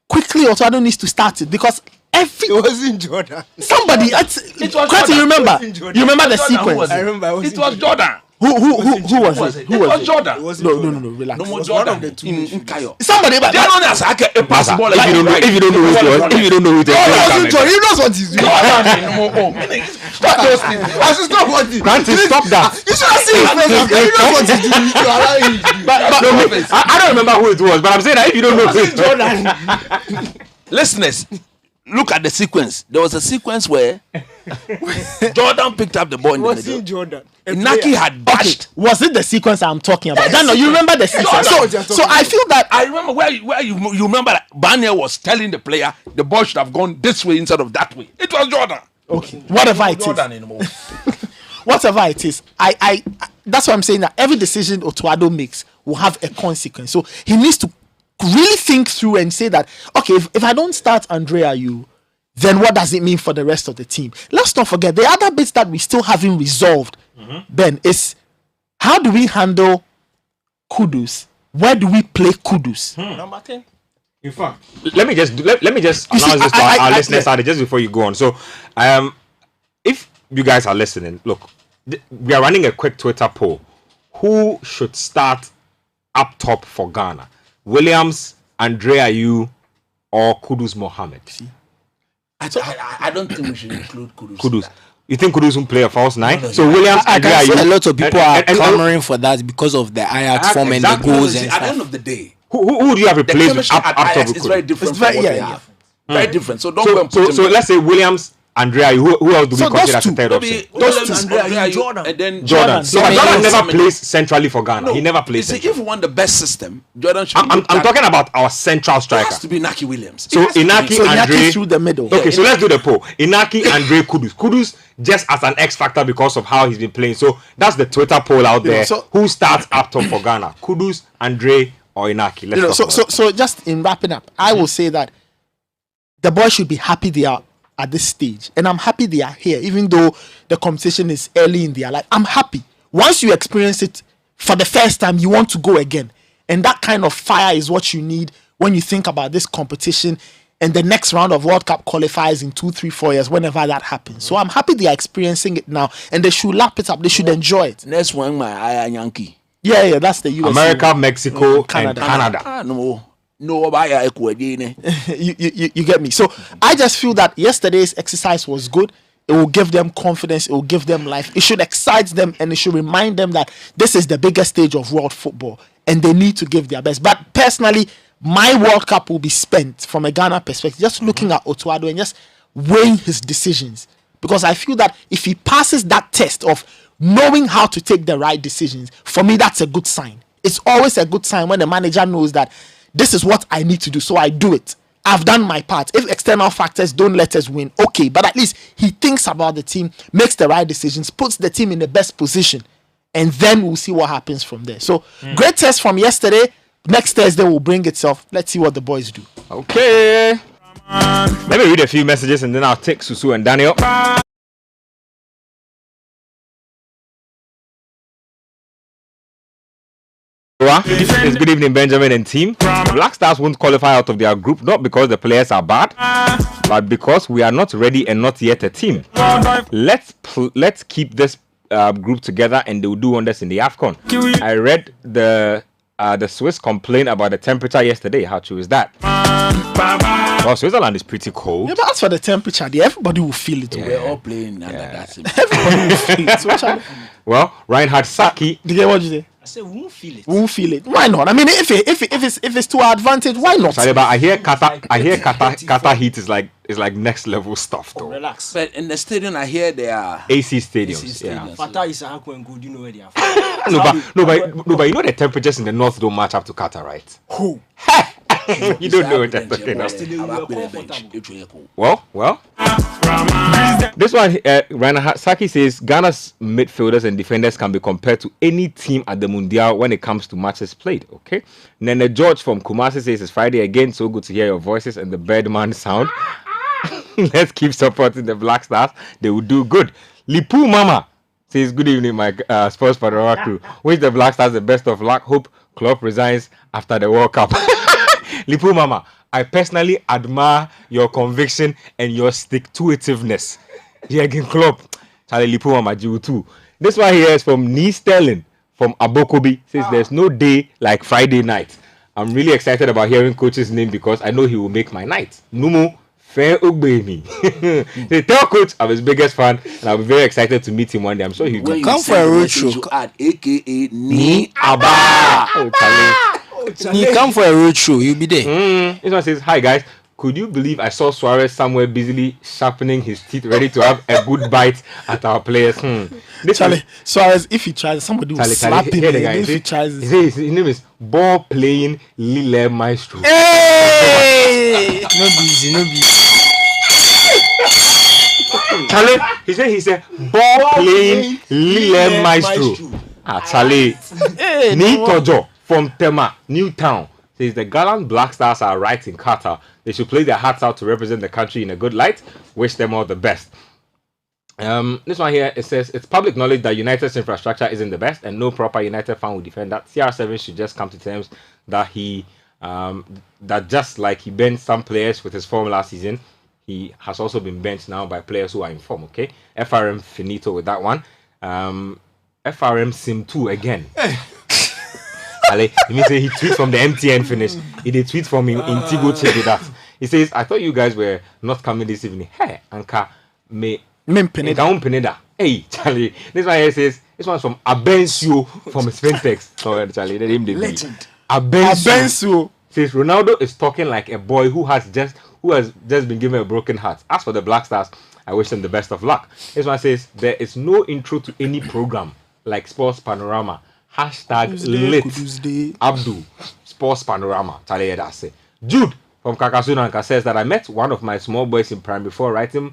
quickly Otuado needs to start it because it wasn't Jordan. Somebody, it was Jordan. You remember? You remember the sequence? I remember. It was Jordan. Who was it? It was Jordan. No, relax. No more Jordan in Kayo. Somebody, but they don't know a pass ball. If you don't know who it was, if you don't know who it was, Jordan. He knows what he's doing. Stop those things. Stop what he's doing. Francis, stop that. You should have seen his face. He knows what he's doing. You allow him to do. But I don't remember who it was, but I'm saying that if you don't know who it was, Listeners, look at the sequence. There was a sequence where Jordan picked up the ball in the middle. Jordan. Naki had dashed. Was it the sequence I'm talking about? No, you remember the sequence. So I feel that I remember where you remember that Barnier was telling the player the ball should have gone this way instead of that way. It was Jordan. Okay, whatever it is. Jordan anymore. Whatever it is, I that's why I'm saying that every decision Otuado makes will have a consequence. So he needs to really think through and say that, okay, if I don't start Andre Ayew, then what does it mean for the rest of the team? Let's not forget the other bits that we still haven't resolved, Ben, is how do we handle Kudus? Where do we play Kudus? Number 10. in fact, let me just announce this to our listeners out there just before you go on. So, if you guys are listening, look, we are running a quick Twitter poll. Who should start up top for Ghana? Williams, Andre Ayew, or Kudus Mohammed? I don't think we should include Kudus. Kudus. You think Kudus will play a false nine? So Williams, I Andre can see Ayew, a lot of people are clamoring for that because of the Ajax form and the exactly. goals See, and at the end stuff. of the day, who do you have the replaced chemistry up at top Ajax with is very Kudus? different It's from very- what yeah, they yeah. have. Very different. So don't go and put So them let's say Williams, Andre Ayew. Who else do we So consider those as a two. third maybe option? Williams, Andre Andre Ayew, Ayew, Jordan. and then Jordan. So Maybe Jordan never Simon. plays centrally for Ghana. No, He never you plays see, centrally. if you want the best system, Jordan should. I'm talking about our central It striker. has to be Naki Williams. So It has to be. Inaki, So Andre, Inaki through the middle. Okay, so let's do the poll. Inaki, Andre, Kudus. Kudus just as an X factor because of how he's been playing. So that's the Twitter poll out there. so- Who starts up top for Ghana? Kudus, Andre, or Inaki? Let's talk about it. So just in wrapping up, I will say that the boys should be happy they are at this stage, and I'm happy they are here, even though the competition is early in their life. I'm happy. Once you experience it for the first time, you want to go again, and that kind of fire is what you need when you think about this competition and the next round of World Cup qualifiers in 2, 3, 4 years, whenever that happens. So I'm happy they are experiencing it now, and they should lap it up. They should enjoy it. Next one, my Yankee. Yeah, that's the US. America, Mexico, Canada. and Canada. No, buy you get me. So I just feel that yesterday's exercise was good. It will give them confidence. It will give them life. It should excite them, and it should remind them that this is the biggest stage of world football, and they need to give their best. But personally, my World Cup will be spent from a Ghana perspective, just looking at Otuado and just weighing his decisions, because I feel that if he passes that test of knowing how to take the right decisions, for me, that's a good sign. It's always a good sign when the manager knows that this is what I need to do, so I do it. I've done my part. If external factors don't let us win, okay, but at least he thinks about the team, makes the right decisions, puts the team in the best position, and then we'll see what happens from there. So great test from yesterday. next Thursday will bring itself. Let's see what the boys do. Okay. Let me read a few messages and then I'll take Susu and Daniel. It's good evening, Benjamin and team. The Black Stars won't qualify out of their group, not because the players are bad, but because we are not ready and not yet a team. Let's keep this group together and they will do wonders in the AFCON. I read the Swiss complain about the temperature yesterday. How true is that? Well, Switzerland is pretty cold. Yeah, but as for the temperature, everybody will feel it. We're all playing under that. Everybody will feel it. So what shall- Well, Reinhard Saki. Did you get what you say? I said, we won't feel it. Won't feel it. Why not? I mean, if it's to our advantage, why not? Sorry, but I hear Qatar heat is like next level stuff though. Relax. But in the stadium, I hear they are AC stadiums. AC Yeah. stadiums. Fata is a and good. You know where they are. But you know the temperatures in the north don't match up to Qatar, right? Who? You don't know what I'm talking about. Well. This one, Reinhard Saki says Ghana's midfielders and defenders can be compared to any team at the Mundial when it comes to matches played. Okay. Nene George from Kumasi says it's Friday again. So good to hear your voices and the Birdman sound. Let's keep supporting the Black Stars. They will do good. Lipu Mama says good evening, my sports panorama crew. Wish the Black Stars the best of luck. Hope Klopp resigns after the World Cup. Lipu Mama, I personally admire your conviction and your stick-to-itiveness. Jürgen Klopp, Charlie Lipu Mama, you too. This one here is from Nee Sterling from Abokobi. Says there's no day like Friday night. I'm really excited about hearing coach's name because I know he will make my night. Numu Fair Ugbemi. Say, tell coach I'm his biggest fan and I'll be very excited to meet him one day. I'm sure he'll When be you Come send for a the road message, show. you add AKA Ni Aba. Oh, Charlie. You come for a road show, you'll be there. This one says, hi guys, could you believe I saw Suarez somewhere busily sharpening his teeth, ready to have a good bite at our players? This Charlie, is- Suarez, if he tries, somebody will slap him. hear the guy. If he He tries, says his name is Ball Playing Lille Maestro. hey! No busy, no busy. Charlie, he said Ball Playing Lille Maestro. Charlie. Hey, Ni no, Tojo from Tema, Newtown, says the gallant Black Stars are right in Qatar. They should play their hearts out to represent the country in a good light. Wish them all the best. This one here, it says it's public knowledge that United's infrastructure isn't the best, and no proper United fan will defend that. CR7 should just come to terms that that just like he benched some players with his form last season, he has also been benched now by players who are in form. Okay, FRM finito with that one. FRM Sim 2 again. Ale, he means he tweets from the MTN finish. He did tweet from in Tigo check with that. He says, I thought you guys were not coming this evening. Hey, Anka me Pineda. Hey, Charlie. This one here says, this one's from Abensio from Spentex. Oh, Charlie, the name they Legend. Abensu. Says Ronaldo is talking like a boy who has just been given a broken heart. As for the Black Stars, I wish them the best of luck. This one says there is no intro to any program like Sports Panorama. #lit Abdul Sports Panorama. Charlie, that's it. Jude from Kakasunanka says that I met one of my small boys in prime before writing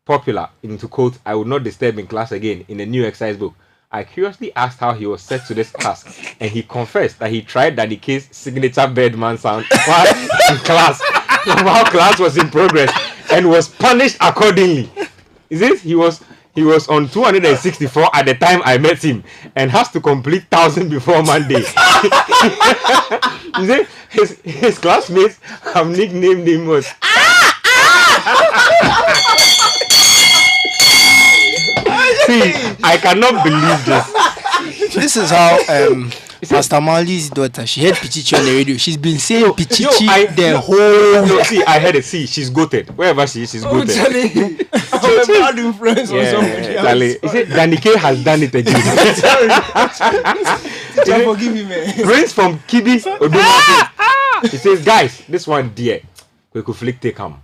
popular into quote, I would not disturb in class again in a new exercise book. I curiously asked how he was set to this task, and he confessed that he tried Danny K's signature Birdman sound while in class, while class was in progress, and was punished accordingly. Is it? He was on 264 at the time I met him, and has to complete 1,000 before Monday. You see, his classmates have nicknamed him was. See, I cannot believe this. This is how Pastor Mali's daughter, she heard Pichichi on the radio. She's been saying Pichichi the whole. No, see, I heard it. See, she's goated. Wherever she is, she's goated. Charlie, I'm a bad influence on somebody else. Charlie. He said Danny K has done it again. Teacher, forgive me, man. Prince from Kibi Odumasi. He says, guys, this one dear. We could flick take him.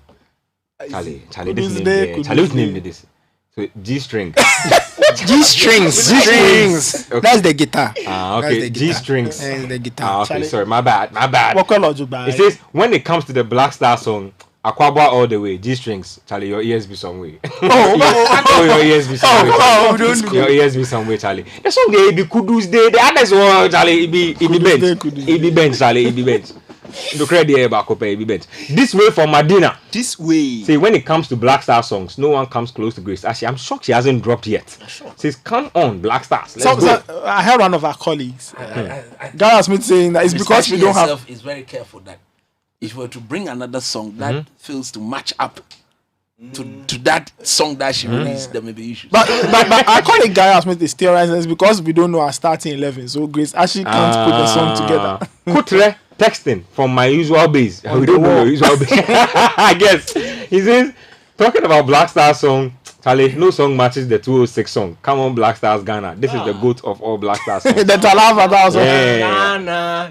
Charlie, this name there. Charlie, whose name is this? So G-string. G-strings. Okay. That's the guitar. Okay. G-strings. That's the guitar. Okay, sorry, my bad. What color you buy? It says when it comes to the Black Star song, Aquaba all the way. G strings. Charlie, your ears be some way. Oh, your ears be some way. Your ears be some way, Charlie. The song they be Kudus Day. The others one, Charlie. It be bench. It be bench, Charlie. It be bench. The credit back up. It be bench. This way for Madina. This way. See, when it comes to Black Star songs, no one comes close to Grace. Actually, I'm shocked she hasn't dropped yet. Says, come on, Black Stars. Let's go. I heard one of our colleagues, Gareth Smith, saying that it's because we don't have. Is very careful that if we were to bring another song that fails to match up to that song that she released, there may be issues. But I call it Gareth Smith is theorizing. It's because we don't know our starting 11, so Grace actually can't put the song together. Kutre texting from my usual base. We don't know your usual base. I guess he says, talking about Black Star song, Charlie, no song matches the 206 song. Come on, Black Stars Ghana. This is the goat of all Black Stars songs. The Talava also. Ghana,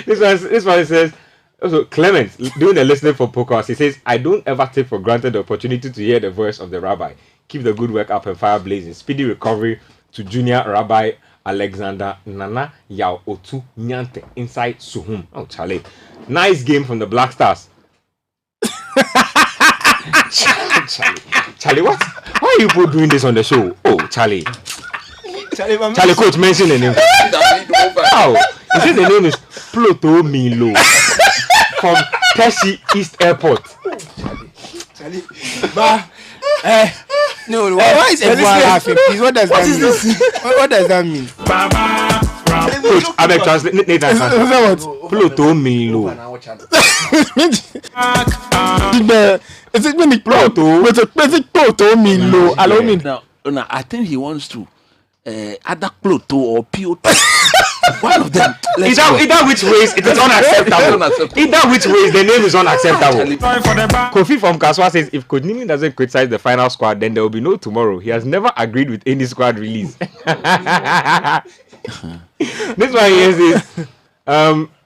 This one says, also Clement doing the listening for podcast. He says, I don't ever take for granted the opportunity to hear the voice of the rabbi. Keep the good work up and fire blazing. Speedy recovery to Junior Rabbi Alexander Nana Yao Otu Nyante inside Suhum. Oh, Charlie. Nice game from the Black Stars. Charlie, what? Why are you both doing this on the show? Oh, Charlie, coach, mention the name. Wow. He says the name is Pluto Milo from Teshi East Airport. Charlie. No, why is everyone laughing? Please, what does that mean? What does that mean? Coach, I beg translate. Nathan, translate. Pluto Milo. Is it when Pluto? With a basic Pluto Milo? Allow me. No, I think he wants to either Pluto or Pio. One of them. Either which ways it is unacceptable. Either which ways the name is unacceptable. Kofi from Kaswa says if Coach Nimi doesn't criticize the final squad, then there will be no tomorrow. He has never agreed with any squad release. This one here says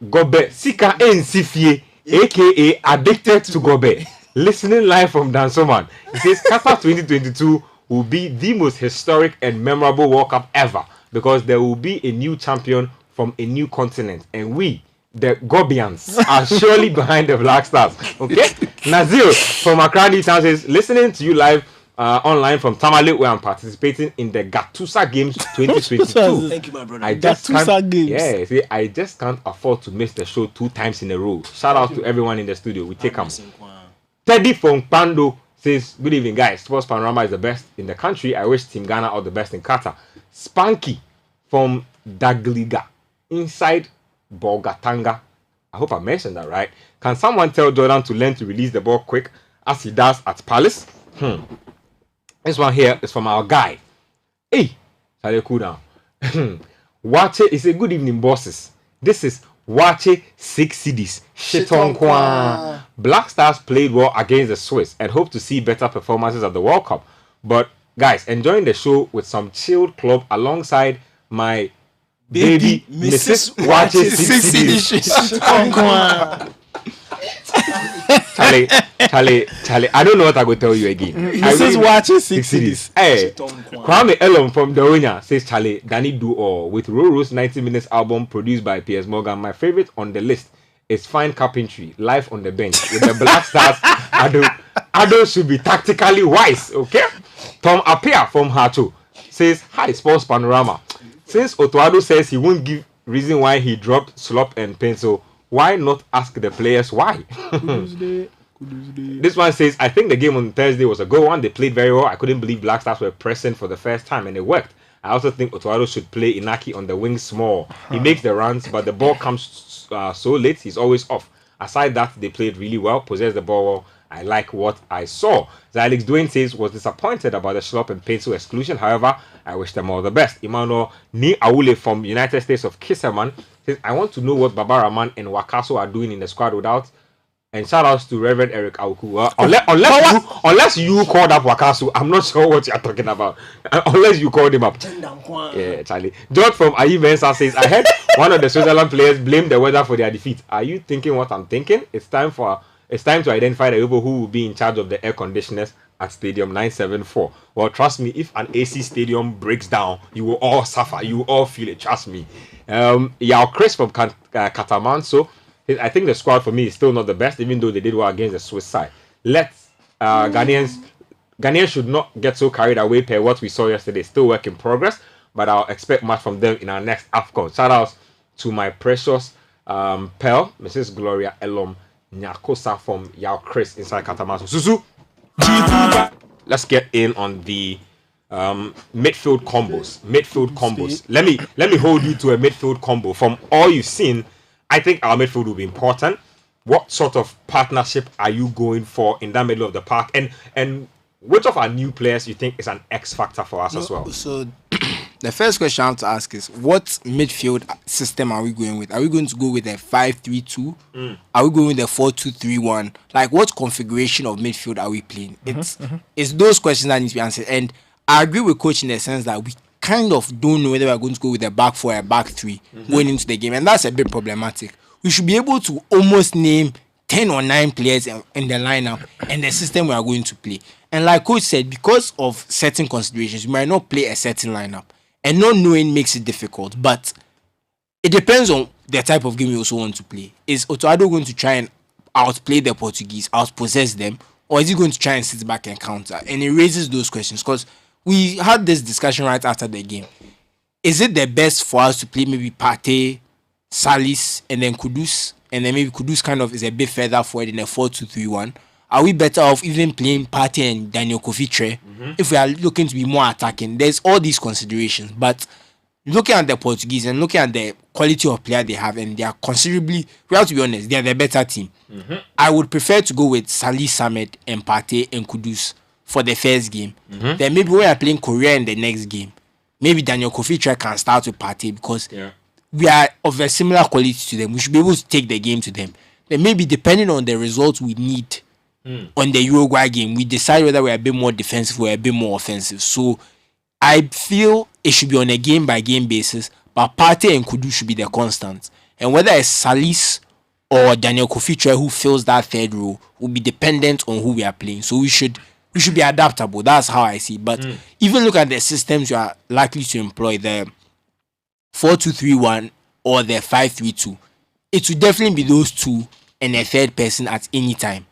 Gobe Sika Nsifie, aka Addicted to Gobe. Listening live from Dansoman. He says Qatar 2022 will be the most historic and memorable World Cup ever because there will be a new champion from a new continent, and we, the Gobians, are surely behind the Black Stars. Okay? Nazir from Accra New Town says, listening to you live online from Tamale, where I'm participating in the Gatusa Games 2022. Thank you, my brother. I just can't afford to miss the show 2 times in a row. Shout out to everyone in the studio. We take them. Teddy from Pando says, good evening, guys. Sports Panorama is the best in the country. I wish Team Ghana all the best in Qatar. Spanky from Dagliga inside Bogatanga. I hope I mentioned that right. Can someone tell Jordan to learn to release the ball quick as he does at Palace? This one here is from our guy. Hey, shall I cool down? Wache is a good evening, bosses. This is Wache 6 CDs. Shitonkwa. Black Stars played well against the Swiss and hope to see better performances at the World Cup. But guys, enjoying the show with some chilled club alongside my baby Mrs. Wache 6 CDs. Charlie, I don't know what I will tell you again. Mrs. Wache 6 CDs. Hey, Kwame Elom from Dawonia says, Charlie, Danny Do All with Roro's 90 Minutes album produced by Piers Morgan. My favorite on the list is Fine Carpentry, live on the bench with the Black Stars. Ado should be tactically wise, okay? Tom Apia from Hato says, hi, Sports Panorama. Since Otoado says he won't give reason why he dropped Slop and Pencil, why not ask the players why? This one says, I think the game on Thursday was a good one. They played very well. I couldn't believe Black Stars were pressing for the first time and it worked. I also think Otoado should play Inaki on the wing small. He makes the runs, but the ball comes so late, he's always off. Aside that, they played really well, possessed the ball well. I like what I saw. Alex Dwayne says, was disappointed about the Slop and Pencil exclusion. However, I wish them all the best. Emmanuel Ni Aule from United States of Kisserman says, I want to know what Baba Rahman and Wakaso are doing in the squad without. And shout outs to Reverend Eric Auku. Unless you called up Wakasu, I'm not sure what you're talking about. Unless you called him up. Yeah, Charlie. George from Ayi Mensa says, I heard one of the Switzerland players blame the weather for their defeat. Are you thinking what I'm thinking? It's time to identify the people who will be in charge of the air conditioners at Stadium 974. Well, trust me, if an AC stadium breaks down, you will all suffer. You will all feel it. Trust me. Yao Chris from Katamanso I think the squad for me is still not the best, even though they did well against the Swiss side. Ghanaians should not get so carried away per what we saw yesterday. Still work in progress, but I'll expect much from them in our next AFCON. Shout outs to my precious Pearl, Mrs. Gloria Elom Nyakosa from Yao Chris inside Katamaso. Susu. Let's get in on the midfield combos. Let me hold you to a midfield combo. From all you've seen, I think our midfield will be important. What sort of partnership are you going for in that middle of the park? And which of our new players you think is an X factor for us as well? So the first question I have to ask is, what midfield system are we going with? Are we going to go with a 5-3-2? Are we going with a 4-2-3-1? Like, what configuration of midfield are we playing? It's those questions that need to be answered. And I agree with Coach in the sense that we kind of don't know whether we're going to go with a back 4 or a back 3 going into the game. And that's a bit problematic. We should be able to almost name 10 or 9 players in the lineup and the system we are going to play. And like Coach said, because of certain considerations, we might not play a certain lineup. And not knowing makes it difficult. But it depends on the type of game you also want to play. Is Otoado going to try and outplay the Portuguese, outpossess them? Or is he going to try and sit back and counter? And it raises those questions. Because we had this discussion right after the game. Is it the best for us to play maybe Partey, Salis, and then Kudus? And then maybe Kudus kind of is a bit further forward in a 4-2-3-1. Are we better off even playing Partey and Daniel Kofi if we are looking to be more attacking? There's all these considerations. But looking at the Portuguese and looking at the quality of player they have, and they are considerably, we have to be honest, they are the better team. I would prefer to go with Salih Samed and Partey and Kudus for the first game. Then maybe when we are playing Korea in the next game, maybe Daniel Kofi can start with Partey because we are of a similar quality to them. We should be able to take the game to them. Then maybe depending on the results we need on the Uruguay game, we decide whether we're a bit more defensive or a bit more offensive. So I feel it should be on a game-by-game basis, but Partey and Kudu should be the constants. And whether it's Salis or Daniel Kofi who fills that third role will be dependent on who we are playing. So we should be adaptable. That's how I see it. But even look at the systems you are likely to employ, the 4-2-3-1 or the 5-3-2. It will definitely be those two and a third person at any time.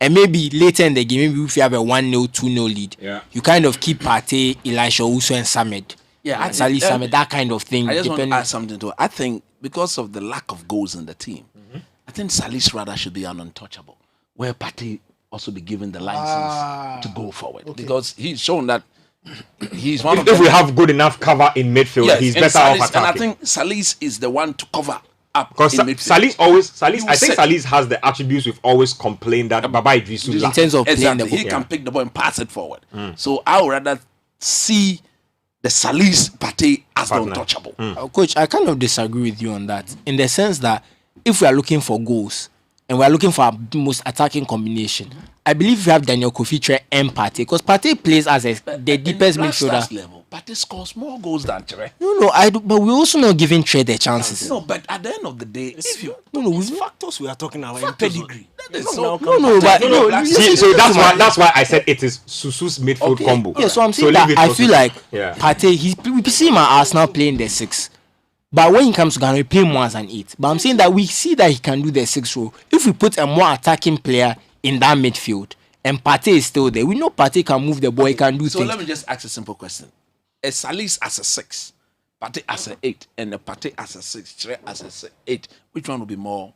And maybe later in the game, maybe if you have a 1-0, 2-0 lead, you kind of keep Partey, Elisha Uso, and Samed. Yeah, Salih Samed, that kind of thing. I just want to add something to it. I think because of the lack of goals in the team, I think Salis rather should be an untouchable, where Partey also be given the license to go forward. Because he's shown that he's one of if we have good enough cover in midfield, he's better off attacking. And I think Salis is the one to cover up. Because Salis, I think Salis has the attributes we've always complained that Baba Idrisu in terms of playing the ball. He can pick the ball and pass it forward. So I would rather see the Salis Partey as the untouchable. Coach, I kind of disagree with you on that, in the sense that if we are looking for goals and we are looking for our most attacking combination, I believe we have Daniel Kofi and Partey, because Partey plays as the deepest midfielder. Level, Partey scores more goals than Tre. No, but we're also not giving Tre the chances. No, but at the end of the day, if you factors we are talking about, pedigree. So that's why I said it is Susu's midfield combo. Yeah, so I'm saying that I feel like Partey, we see him at Arsenal playing the 6. But when he comes to Ghana, we play more as an 8. But I'm saying that we see that he can do the 6 role. If we put a more attacking player in that midfield and Partey is still there, we know Partey can move the ball, he can do things. So let me just ask a simple question. A Salis as a 6, Partey as an 8, and a Partey as a 6, Tre as a 8, which one will be more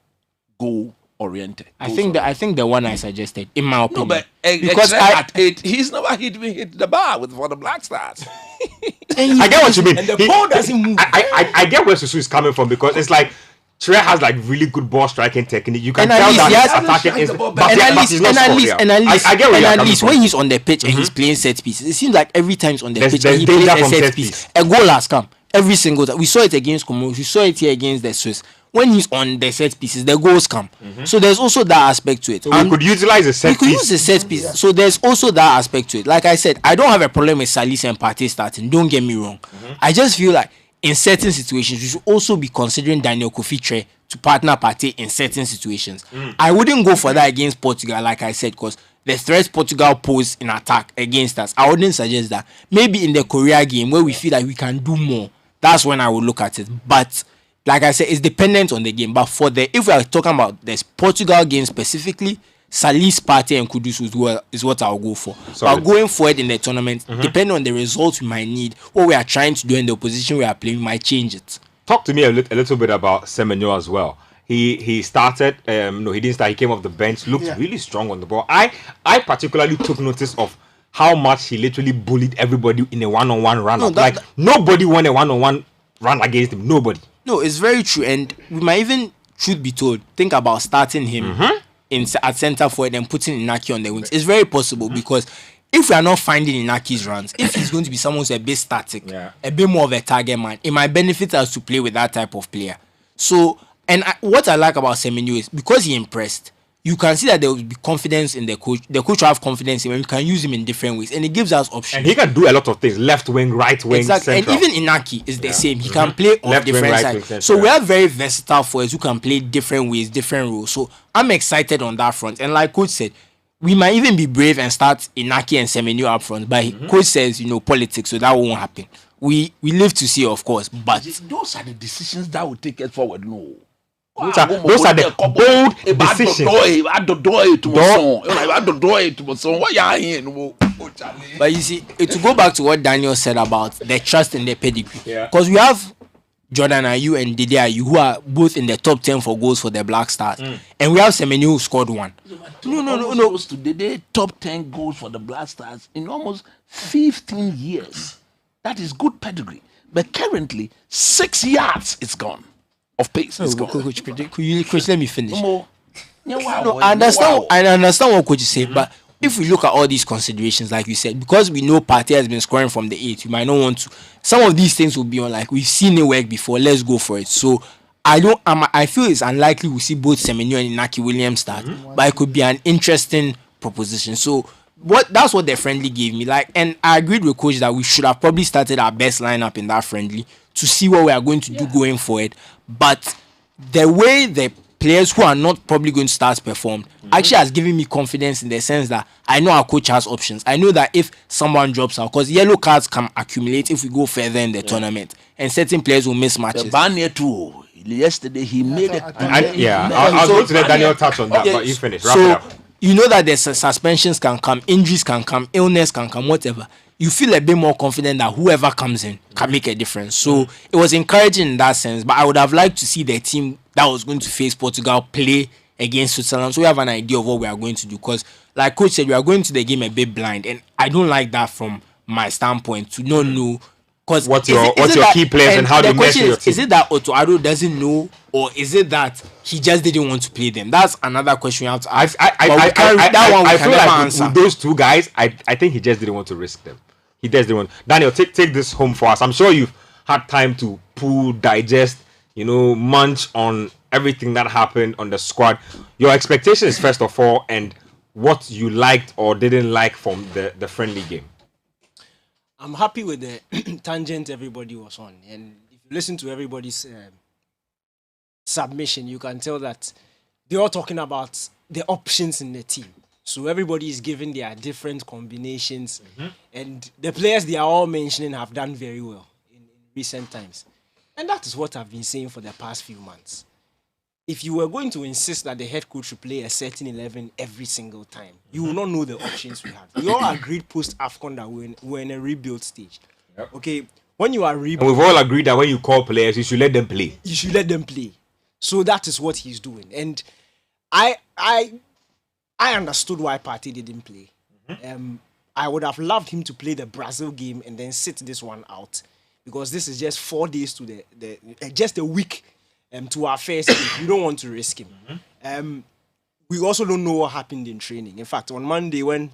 goal oriented? I think the one I suggested, in my opinion. No, but because at 8, he's never hit the bar for the Black Stars. I get what you mean. And the ball doesn't move. I get where Susu is coming from, because it's like Tre has like really good ball striking technique. You can and tell that he's attacking and at least when he's on the pitch and he's playing set pieces, it seems like every time he's on the pitch and he plays a set piece, a goal has come every single time. We saw it against Comoros, we saw it here against the Swiss. When he's on the set pieces, the goals come. So there's also that aspect to it. So we could utilize a set piece. We could use a set piece. So there's also that aspect to it. Like I said, I don't have a problem with Salis and Partey starting. Don't get me wrong. I just feel like in certain situations, we should also be considering Daniel Kofi to partner Partey in certain situations. I wouldn't go for that against Portugal, like I said, because the threat Portugal posed in attack against us, I wouldn't suggest that. Maybe in the Korea game where we feel like we can do more, that's when I would look at it. But like I said, it's dependent on the game. But if we are talking about this Portugal game specifically, Salih's party and Kudus is what I'll go for. But going forward in the tournament, depending on the results we might need, what we are trying to do in the opposition we are playing, we might change it. Talk to me a little bit about Semenyo as well. He started. No, he didn't start. He came off the bench. Looked really strong on the ball. I particularly took notice of how much he literally bullied everybody in a one-on-one run. Nobody won a one-on-one run against him. Nobody. No, it's very true, and we might even, truth be told, think about starting him at centre forward and putting Inaki on the wings. It's very possible because if we are not finding Inaki's runs, if he's going to be someone who's a bit static, a bit more of a target man, it might benefit us to play with that type of player. So, what I like about Semenyo is because he impressed, you can see that there will be confidence in the coach. The coach will have confidence in him. We can use him in different ways, and it gives us options. And he can do a lot of things: left wing, right wing, exactly. Central. And even Inaki is the same. He can play on left different wing, right sides. So we have very versatile forwards who can play different ways, different roles. So I'm excited on that front. And like coach said, we might even be brave and start Inaki and Semenyo up front. But coach says, politics, so that won't happen. We live to see, of course. But those are the decisions that will take us forward. No. Those are the bold decisions. But you see, to go back to what Daniel said about the trust in the pedigree, because we have Jordan Ayew and Dede Ayew who are both in the top 10 for goals for the Black Stars, and we have Semenyo who scored one. No. Today, top 10 goals for the Black Stars in almost 15 years. That is good pedigree. But currently, 6 yards it's gone. Of pace. Coach, let me finish. I understand what coach is saying, but if we look at all these considerations, like you said, because we know Partey has been scoring from the 8, you might not want to. Some of these things will be on like we've seen it work before. Let's go for it. So I feel it's unlikely we'll see both Semenyo and Inaki Williams start, but it could be an interesting proposition. So that's what the friendly gave me. And I agreed with coach that we should have probably started our best lineup in that friendly to see what we are going to do going forward. But the way the players who are not probably going to start performed actually has given me confidence in the sense that I know our coach has options. I know that if someone drops out, because yellow cards can accumulate if we go further in the tournament, and certain players will miss matches. The Barnier too. Yesterday he made it. I was going to let Daniel touch on that, but you finish. Wrap it up. You know that the suspensions can come, injuries can come, illness can come, whatever. You feel a bit more confident that whoever comes in can make a difference. So it was encouraging in that sense, but I would have liked to see the team that was going to face Portugal play against Switzerland, so we have an idea of what we are going to do. Because like coach said, we are going to the game a bit blind, and I don't like that from my standpoint to not know. What's your key players and how they mesh your team? Is it that Otto Addo doesn't know, or is it that he just didn't want to play them? That's another question you have to ask. I feel like with those two guys, I think he just didn't want to risk them. He just didn't want. Daniel, take this home for us. I'm sure you've had time to digest, munch on everything that happened on the squad. Your expectations, first of all, and what you liked or didn't like from the friendly game. I'm happy with the tangent everybody was on. And if you listen to everybody's submission, you can tell that they're all talking about the options in the team. So everybody is giving their different combinations. And the players they are all mentioning have done very well in recent times. And that is what I've been saying for the past few months. If you were going to insist that the head coach should play a certain 11 every single time, you will not know the options we have. We all agreed post-AFCON that we're in a rebuild stage. Yep. Okay, when you are rebuilding... And we've all agreed that when you call players, you should let them play. You should let them play. So that is what he's doing. And I understood why Partey didn't play. I would have loved him to play the Brazil game and then sit this one out. Because this is just 4 days to just a week to our first game. We don't want to risk him. We also don't know what happened in training. In fact, on Monday when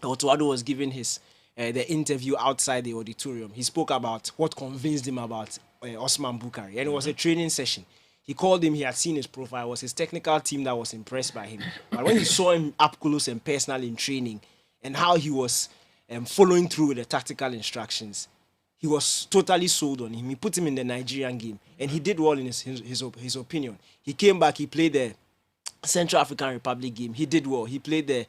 Otto Addo was giving his the interview outside the auditorium, he spoke about what convinced him about Osman Bukari. And it was a training session. He called him, he had seen his profile. It was his technical team that was impressed by him. But when he saw him up close and personal in training and how he was following through with the tactical instructions, he was totally sold on him. He put him in the Nigerian game, and he did well in his opinion. He came back, he played the Central African Republic game. He did well. He played the,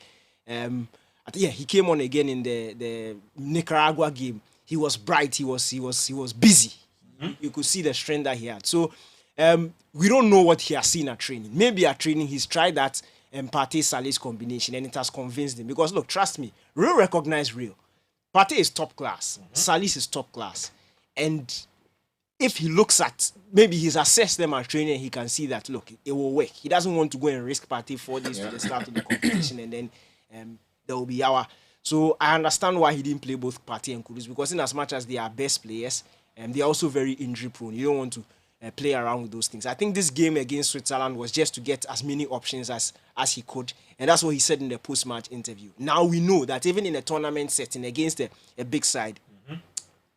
he came on again in the Nicaragua game. He was bright. He was busy. You could see the strength that he had. So We don't know what he has seen at training. Maybe at training he's tried that Partey Salih's combination and it has convinced him. Because look, trust me, real recognize real. Partey is top class. Salih is top class. And if he looks at, maybe he's assessed them at training and he can see that, look, it will work. He doesn't want to go and risk Partey 4 days to the start of the competition and then there will be our. So I understand why he didn't play both Partey and Kudus, because in as much as they are best players, they are also very injury prone. You don't want to play around with those things. I think this game against Switzerland was just to get as many options as he could. And that's what he said in the post-match interview. Now we know that even in a tournament setting against a big side,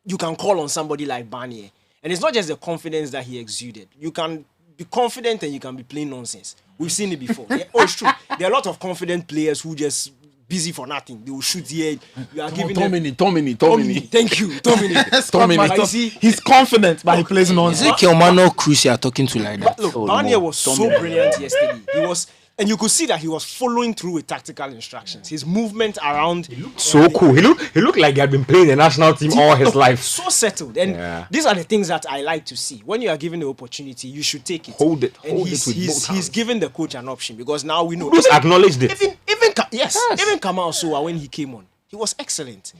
you can call on somebody like Barnier. And it's not just the confidence that he exuded. You can be confident and you can be playing nonsense. We've seen it before. It's true. There are a lot of confident players who just busy for nothing. They will shoot here. You are giving them... Tomini. Thank you, Tomini. He's confident, but he plays Is nonsense. it Kilmano Cruz you are talking to like that? Look, Barnier was so brilliant yesterday. He was, and you could see that he was following through with tactical instructions. His movement around So cool. He looked like he had been playing the national team all his life. so settled. And these are the things that I like to see. When you are given the opportunity, you should take it. Hold it. And he's given the coach an option, because now we know. Who's acknowledged it? Even Kamal Sowa, when he came on, he was excellent.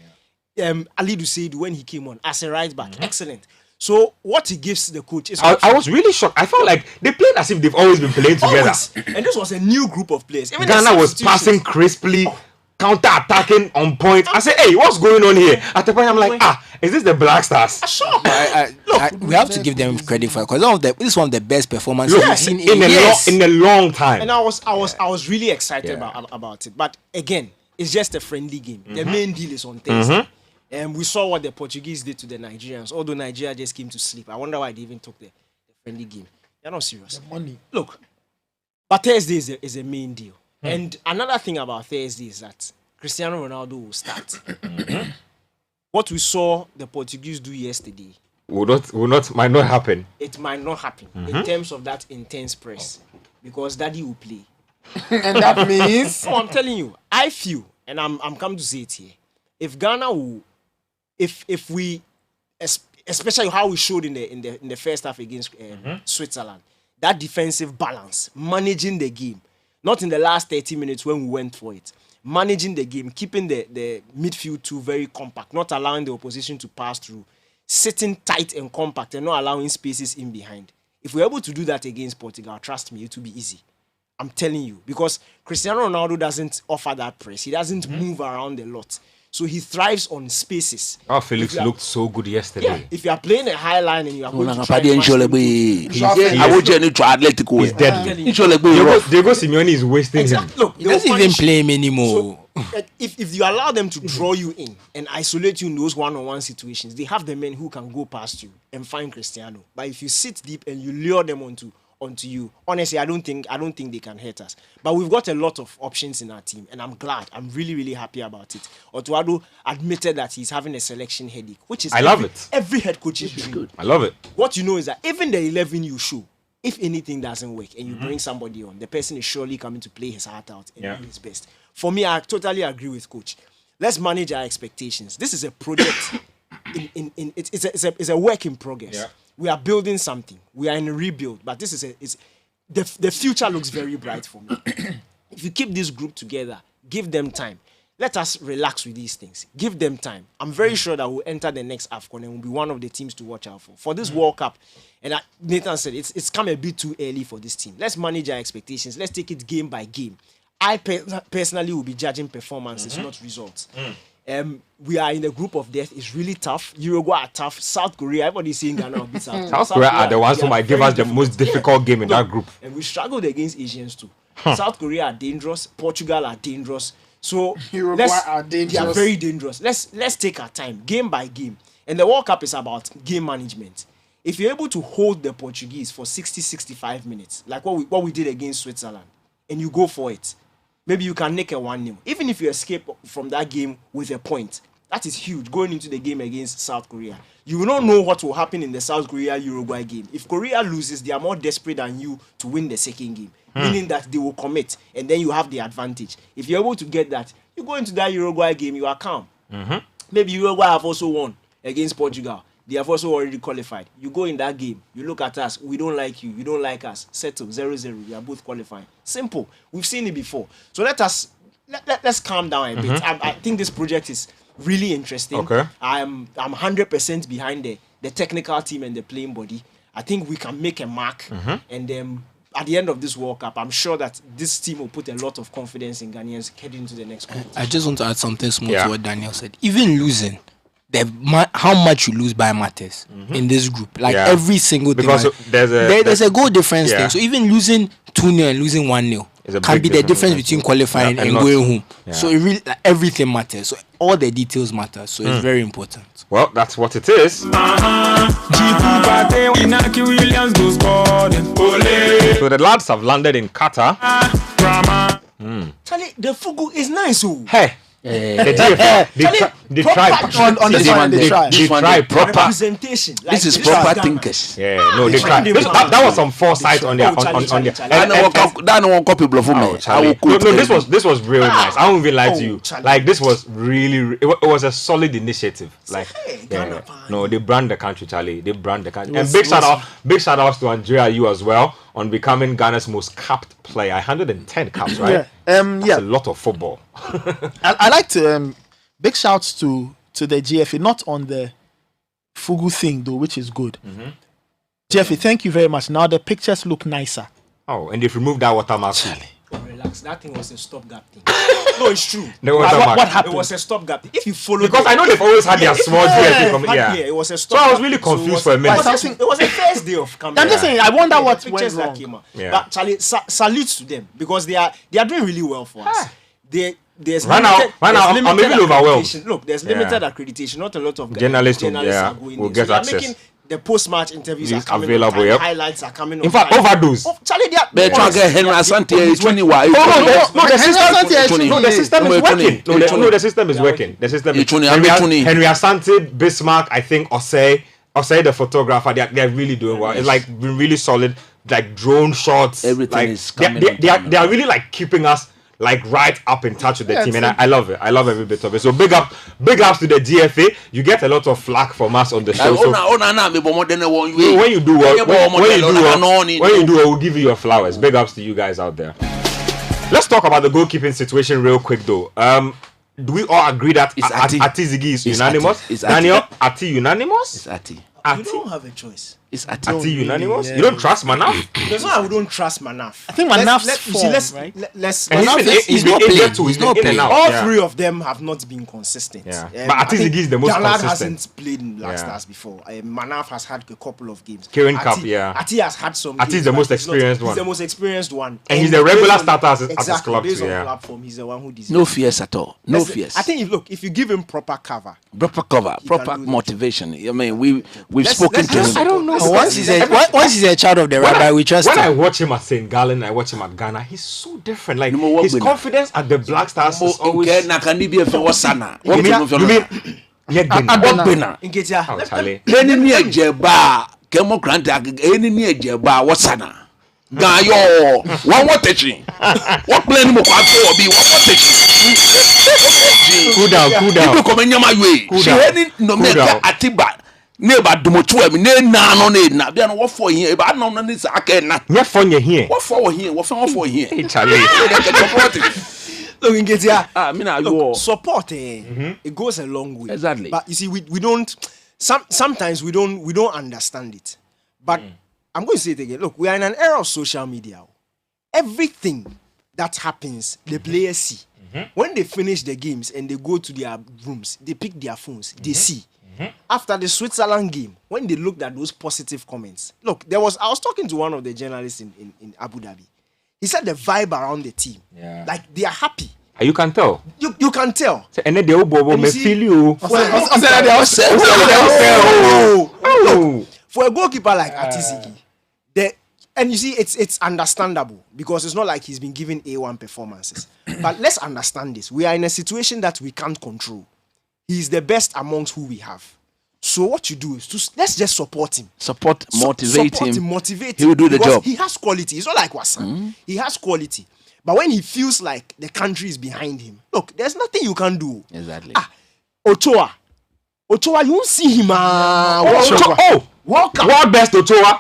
Ali Dusaid, when he came on as a right back, excellent. So what he gives the coach is... I was really shocked. I felt like they played as if they've always been playing together. Always. And this was a new group of players. Even Ghana was passing crisply, counter-attacking on point. I said, hey, what's going on here? At the point, I'm like, is this the Black Stars? We have to give them credit for it, because this is one of the best performances Look, we've seen in a long time. And I was really excited about it. But again, it's just a friendly game. The main deal is on Thursday. And we saw what the Portuguese did to the Nigerians, although Nigeria just came to sleep. I wonder why they even took the friendly game. They're not serious. Money. Look, but Thursday is a main deal. And another thing about Thursday is that Cristiano Ronaldo will start. What we saw the Portuguese do yesterday might not happen. It might not happen in terms of that intense press, because Daddy will play. And that means... So I'm telling you, I feel, and I'm coming to say it here, if Ghana will, if we, especially how we showed in the first half against Switzerland, that defensive balance, managing the game, not in the last 30 minutes when we went for it, managing the game, keeping the midfield two very compact, not allowing the opposition to pass through, sitting tight and compact and not allowing spaces in behind. If we're able to do that against Portugal, trust me, it will be easy. I'm telling you, because Cristiano Ronaldo doesn't offer that press. He doesn't move around a lot. So he thrives on spaces. Oh, Felix looked so good yesterday. Yeah, if you are playing a high line and you are going to try He's deadly. Diego Simeone is wasting him. Look, He doesn't even play him anymore. So, if you allow them to draw you in and isolate you in those one-on-one situations, they have the men who can go past you and find Cristiano. But if you sit deep and you lure them onto you, honestly, I don't think they can hurt us. But we've got a lot of options in our team, and I'm glad. I'm really, really happy about it. Otuado admitted that he's having a selection headache, which is love it. Every head coach's dream. I love it. What you know is that even the 11 you show, if anything doesn't work and you bring somebody on, the person is surely coming to play his heart out and do his best. For me, I totally agree with Coach. Let's manage our expectations. This is a project. It's a work in progress. Yeah. We are building something. We are in a rebuild, but this is the future looks very bright for me. If you keep this group together, give them time. Let us relax with these things. Give them time. I'm very sure that we'll enter the next AFCON and we'll be one of the teams to watch out for. For this World Cup, and Nathan said it's come a bit too early for this team. Let's manage our expectations. Let's take it game by game. I personally will be judging performances, not results. We are in a group of death. It's really tough. Uruguay are tough. South Korea, everybody's saying Ghana will beat South Korea are the ones who might give us the most difficult game in that group. And we struggled against Asians too. South Korea are dangerous. Portugal are dangerous. So Uruguay are dangerous. They are very dangerous. Let's take our time, game by game. And the World Cup is about game management. If you're able to hold the Portuguese for 60-65 minutes, like what we did against Switzerland, and you go for it, maybe you can nick a 1-0. Even if you escape from that game with a point, that is huge going into the game against South Korea. You will not know what will happen in the South Korea-Uruguay game. If Korea loses, they are more desperate than you to win the second game, meaning that they will commit, and then you have the advantage. If you're able to get that, you go into that Uruguay game, you are calm. Maybe Uruguay have also won against Portugal. They have also already qualified. You go in that game, you look at us, we don't like you, you don't like us. Settle 0-0. We are both qualifying. Simple. We've seen it before. So let's calm down a bit. I think this project is really interesting. Okay. I'm 100% behind the technical team and the playing body. I think we can make a mark, and at the end of this World Cup, I'm sure that this team will put a lot of confidence in Ghanaians heading into the next competition. I just want to add something small to what Daniel said. Even losing, how much you lose by matters in this group. Like every single thing. Because there's a goal difference thing. So even losing 2-0 and losing 1-0 can be the difference between qualifying and going home. Yeah. So it really, everything matters. So all the details matter. So it's very important. Well, that's what it is. So the lads have landed in Qatar. Charlie, the fugu is nice. Hey. They try proper representation. Like, This is proper thinkers. Yeah, no, they try. That was some foresight on their. That no one copy bluff for me. This was real nice. I won't even lie to you. Like, this was really, it was a solid initiative. Like, no, they brand the country, Charlie. They brand the country. And big shout outs to Andrea, you as well, on becoming Ghana's most capped player. 110 caps, right? That's a lot of football. I like to big shouts to the GFA, not on the Fugu thing though, which is good. GFA, thank you very much. Now the pictures look nicer. Oh, and they've removed that watermark. Relax, that thing was a stopgap thing. No, it's true. What happened? It was a stopgap. If you follow, Because I know they've always had their small GFA from here. It was a So I was really confused for a minute. It was the first day of campaign. I'm just saying, I wonder what The went pictures that wrong. came out. Yeah. But Charlie, salutes to them because they are doing really well for us. There's Right now, I'm limited even overwhelmed. accreditation. Look, there's limited accreditation. Not a lot of Journalists are will going get there. So access. they are making the post-match interviews It's are coming available, on time, yep. highlights are coming on In fact, time. overdose. Oh, Charlie, they are They try to get Henry Asante 20 The system is working. No, the system is working. The system is Henry Asante, Bismarck, I think Osei, the photographer, they're really doing well. It's like been really solid, like drone shots. Everything like, is coming they on are really like keeping us like right up in touch with the team, and I love it. I love every bit of it. So big ups to the GFA. You get a lot of flack from us on the show. So when you do well, we'll give you your flowers. Big ups to you guys out there. Let's talk about the goalkeeping situation real quick though. Do we all agree that Ati Ziggy is unanimous? Daniel, Ati unanimous? It's Ati. You don't have a choice. It's Ati. Ati unanimous? You don't trust Manaf? There's why we don't trust Manaf. I think Manaf's form, right? Let's And he's been injured too. He's been in and out. all three of them have not been consistent. Yeah. But Ati Ziggy is the most Dalad consistent. hasn't played in Black Stars before. Manaf has had a couple of games. Kirin Cup, yeah. Ati has had some. Ati is games, the but most he's not- experienced one. He's the most experienced one. And he's the regular starter at his exactly, club based too, on yeah. platform, he's the one who deserves. No fears at all. No Let's- fears. I think if you give him proper cover, proper cover, proper can do that. motivation. I mean, we've Let's- spoken let's to just- him. I don't know. Once he's a child of the rabbi, we trust When I him. watch him at St. Gallen, I watch him at Ghana, he's so different. Like No, what his winner? confidence at the Black Stars is always. Okay, na can be a wasana. You mean? Ogbena. Nketia, Oh, Charlie. Any near Jeba, Kemo Grant, any near Jeba, wasana. Gayo, one what teaching? What plan more or be what teaching? Cool down. People come in your way. Cool She down. had no make Cool down. Atiba. Neighbor Dumotu, ne na no na be no what for here, but no no this akena. You're fun, you're here. What for here? What for here? Hey, Charlie. look, Nketia, Ah, me na look, you. support it goes a long way. Exactly. But you see, we don't. Sometimes we don't understand it. But I'm going to say it again. Look, we are in an era of social media. Everything that happens, the players see. When they finish the games and they go to their rooms, they pick their phones, they see. After the Switzerland game, when they looked at those positive comments, look, I was talking to one of the journalists in Abu Dhabi. He said the vibe around the team, like they are happy. You can tell. You can tell. And then they all bobo me see- feel you. For a goalkeeper like Atizigi, and you see, it's understandable because it's not like he's been given A1 performances. But let's understand this: we are in a situation that we can't control. He's the best amongst who we have. So what you do is let's just support him. Support, motivate Support him. motivate He will do the because job. He has quality. It's not like Wasan. He has quality. But when he feels like the country is behind him, look, there's nothing you can do. Exactly. Ochoa, Ochoa, you won't see him. World best Ochoa.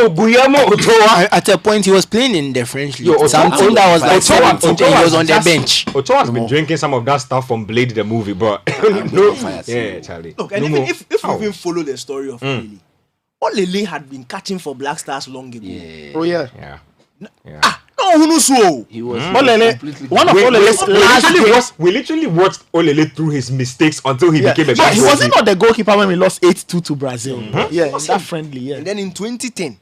Guillermo Ochoa. At a point, he was playing in the French league. Ochoa- Something that was like Ochoa- 17, he was on the just- bench. Ochoa's been drinking some of that stuff from Blade the movie, but yeah, Charlie. Look, and No even more. if you even follow the story of Olele, Olele had been catching for Black Stars long ago. Oh yeah. Yeah. No, who knows so? He was Olele, completely one of Olele's last games. We literally watched Olele through his mistakes until he Yeah. became a But he best wasn't not the goalkeeper when we lost 8-2 to Brazil. Yeah, in that friendly. Yeah. And then in 2010,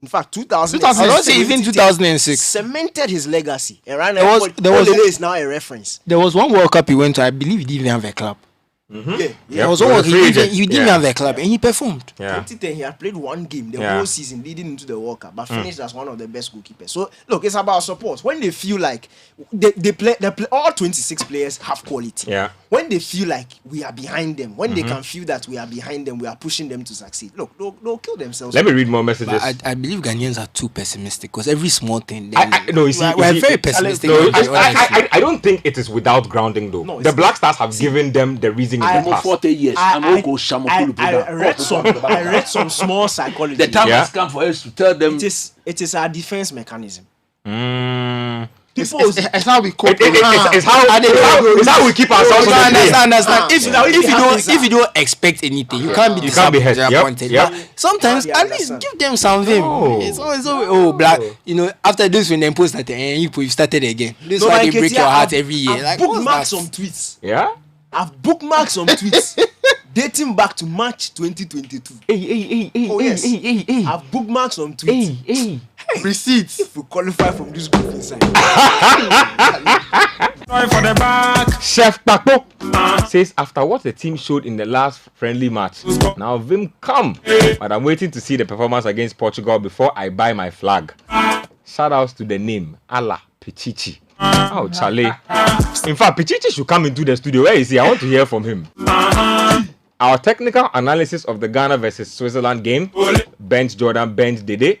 in fact, 2000, 2006, I don't say even 2006. cemented his legacy. And right There now, was- Olele is now a reference. There was one World Cup he went to. I believe he didn't even have a club. Yeah. There was he one was he free didn't, agent. he didn't Yeah. have a club, and he performed. Yeah. 2010, he had played one game the Yeah. whole season leading into the World Cup, but finished as one of the best goalkeepers. So look, it's about support. When they feel like they play, all 26 players have quality. Yeah. When they feel like we are behind them, when they can feel that we are behind them, we are pushing them to succeed. Look, they'll kill themselves. Let me read more messages. But I believe Ghanaians are too pessimistic because every small thing. No, you see, we're you see- very pessimistic. No, about it, honestly. I don't think it is without grounding though. No, The it's- Black Stars have given them the reason in the almost past. 40 years. And we'll go Shamokulu I read some small psychology. The time Yeah. has come for us to tell them. it is our defense mechanism. People, it's how we cope. It's how we keep ourselves You on the understand, plane. understand. If you don't expect anything, you can't be You can't be hurt. disappointed. Yep. But sometimes Yeah, at least understand. give them some vim. Oh. It's always black. You know, after this when they post that you started again. This is No, why like they break Ketia, your heart I've- every year. I've Like bookmarked what's some that? tweets. Yeah. I've bookmarked some tweets dating back to March 2022. Oh yes, I've bookmarked some tweets. Receipts. If we qualify from this group inside, Sorry for the back. Chef Takpo says after what the team showed in the last friendly match, now Vim come. But I'm waiting to see the performance against Portugal before I buy my flag. Shout outs to the name Allah Pichichi. Oh, Charlie. In fact, Pichichi should come into the studio. Where is he? I want to hear from him. Our technical analysis of the Ghana versus Switzerland game: bench Jordan, bench Dede,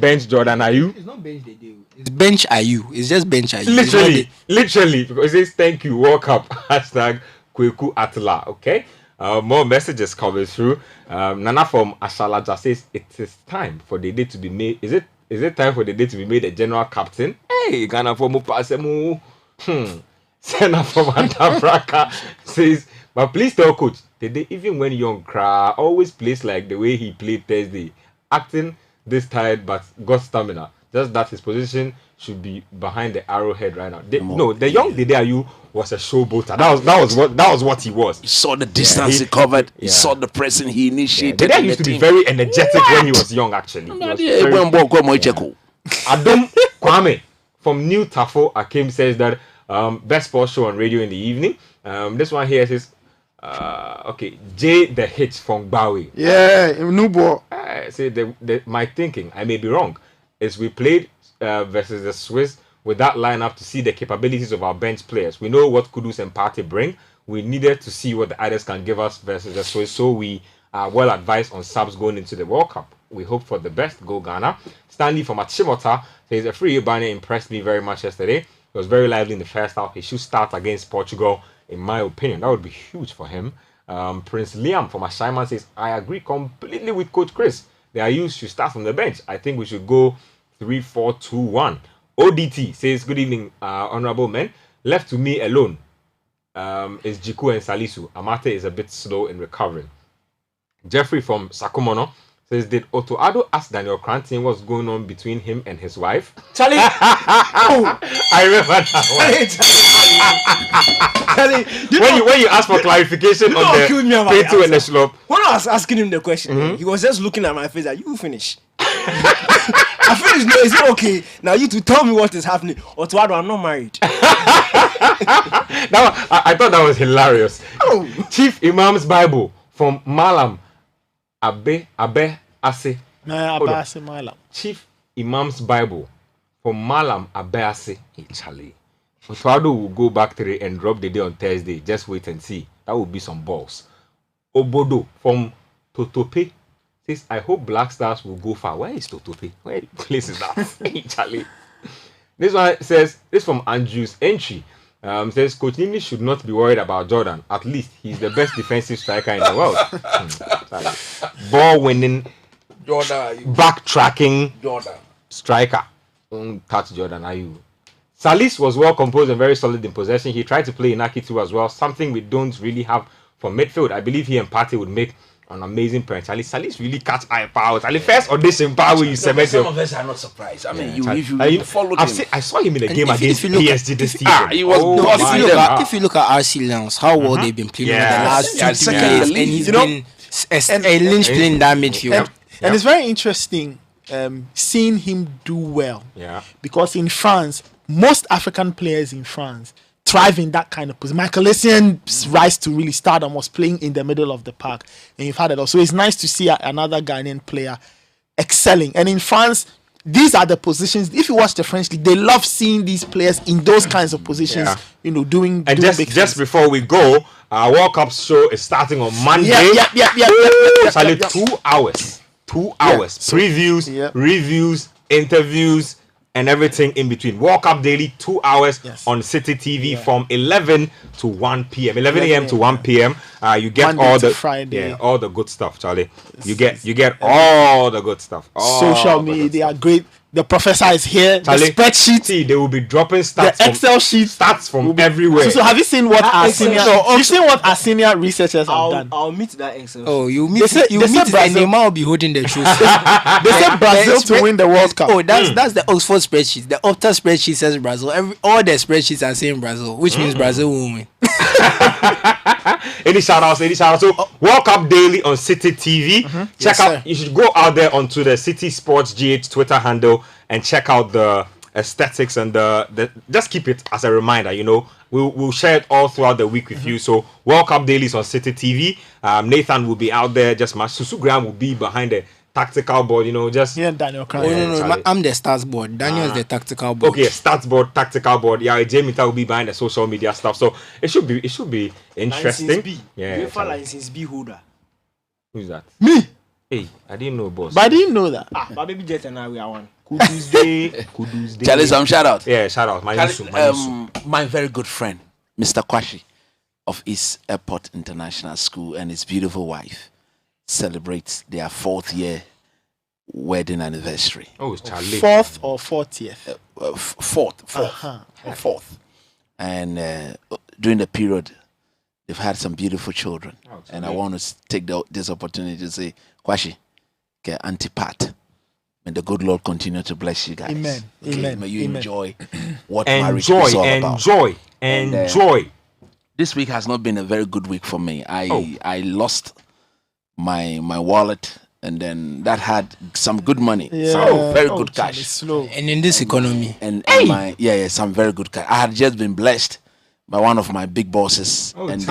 bench Jordan Ayew. It's not bench they do. It's bench Ayew. It's just bench Ayew. Literally, because it says thank you, World Cup, hashtag Kweku Atla. Okay, more messages coming through. Nana from Ashalaja says it is time for Dede to be made. Is it time for Dede to be made a general captain? Hey, Ghana for Mupasemu. Sena from Antabraka says, but please tell coach, Dede, even when young, always plays like the way he played Thursday, acting this tired but got stamina. Just that his position should be behind the arrowhead right now. The young Dede Ayew was a showboater. That was what he was. He saw the distance he covered. He saw the pressing he initiated. Dede Ayew used to be very energetic when he was young. Actually, He was very- Adom Kwame from New Tafo Akim says that best sports show on radio in the evening. This one here says, okay, Jay the Hit from Bowie. Yeah, Nubo. Say my thinking, I may be wrong, is we played versus the Swiss with that lineup to see the capabilities of our bench players. We know what Kudus and Partey bring. We needed to see what the others can give us versus the Swiss, so we are well advised on subs going into the World Cup. We hope for the best. Go Ghana. Stanley from Achimota says, a free Ubani impressed me very much yesterday. He was very lively in the first half. He should start against Portugal, in my opinion. That would be huge for him. Prince Liam from Ashaiman says, I agree completely with Coach Chris. The Ayew should start from the bench. I think we should go 3-4-2-1. ODT says, good evening, honorable men. Left to me alone is Jiku and Salisu. Amate is a bit slow in recovering. Jeffrey from Sakumono says, did Otto Addo ask Daniel Cranton what's going on between him and his wife? Charlie. I remember that one. When you ask for clarification on the killed me about P2 the and the Schlop. When I was asking him the question, he was just looking at my face like, you finish. I finished. No, is it okay? Now you to tell me what is happening. Or to I'm not married. I thought that was hilarious. Oh. Chief Imam's Bible from Malam Abe Ase. Abasi Malam. Chief Imam's Bible from Malam Abe Ase. Hey, Charlie. Otuado will go back today and drop the day on Thursday. Just wait and see. That will be some balls. Obodo from Totope says, I hope Black Stars will go far. Where is Totope? Where place is that? Hey, Charlie. This one says, this from Andrew's entry. Says Coach Nimni should not be worried about Jordan. At least he's the best defensive striker in the world. Ball winning, Jordan, backtracking Jordan. striker. Don't touch Jordan, are you? Salis was well composed and very solid in possession. He tried to play Inaki too as well, something we don't really have for midfield. I believe he and Partey would make an amazing parent. Salis really catch eye power. First audition power you cement. Some of us are not surprised. I mean, if you follow him. I saw him in a game against PSG this season. He was if you look at RC Lens, how well they've been playing over the last 2 years, and he's been a linchpin in that midfield. And it's very interesting seeing him do well. Yeah. Because in France, most African players in France thrive in that kind of position. Michael Essien's rise to really stardom was playing in the middle of the park, and you've had it all. So it's nice to see another Ghanaian player excelling. And in France, these are the positions. If you watch the French league, they love seeing these players in those kinds of positions. Yeah. You know, doing. And doing just before we go, our World Cup show is starting on Monday. Yeah. Charlie, 2 hours. 2 hours. Previews, reviews, interviews, and everything in between. World Cup Daily, 2 hours on Citi TV from 11 to 1 p.m. 11 a.m. to 1 p.m. You get Monday all to the Friday. all the good stuff, Charlie. You get all the good stuff. Social media, they are great. The professor is here. Charlie, the spreadsheet. See, they will be dropping stats. The Excel sheet. Stats from everywhere. So have you seen what our Excel senior? sheet. You've seen what our senior researchers have done. I'll meet that Excel. Oh, you meet They said Brazil- and Neymar will be holding the truth. They said Brazil to win the World Cup. Oh, that's the Oxford spreadsheet. The Opta spreadsheet says Brazil. All the spreadsheets are saying Brazil, which means Brazil will win. Any shout outs? So World Cup Daily on Citi TV. Check Yes, out. sir. You should go out there onto the Citi Sports GH Twitter handle and check out the aesthetics and the just keep it as a reminder. You know, we'll share it all throughout the week with you. So World Cup Daily is on Citi TV. Nathan will be out there. Just Susu Graham will be behind the tactical board. You know, just Here and Daniel Kran. Oh no, Charlie. I'm the stats board. Daniel is the tactical board. okay. Stats board, tactical board. Yeah, Jamie will be behind the social media stuff. So it should be interesting. License B. Yeah. UEFA Charlie. license B holder. Who's that? Me, Hey, I didn't know, boss. but I didn't know that. But baby Jet and I we are one. Kudus Day. Charlie, some shout out. Yeah, shout out. My very good friend, Mr. Kwashi of East Airport International School, and his beautiful wife celebrates their 4th year wedding anniversary. Oh, it's Charlie. 4th or 40th. Fourth. And during the period, they've had some beautiful children. And I want to take this opportunity to say, Kwashi, okay, Auntie Pat, may the good Lord continue to bless you guys. Amen. Okay? Amen. May you Amen. enjoy what marriage is all about. Enjoy. This week has not been a very good week for me. I lost my wallet, and then that had some good money, some very good Charlie, cash, slow. And in this economy, and my some very good cash. I had just been blessed by one of my big bosses, and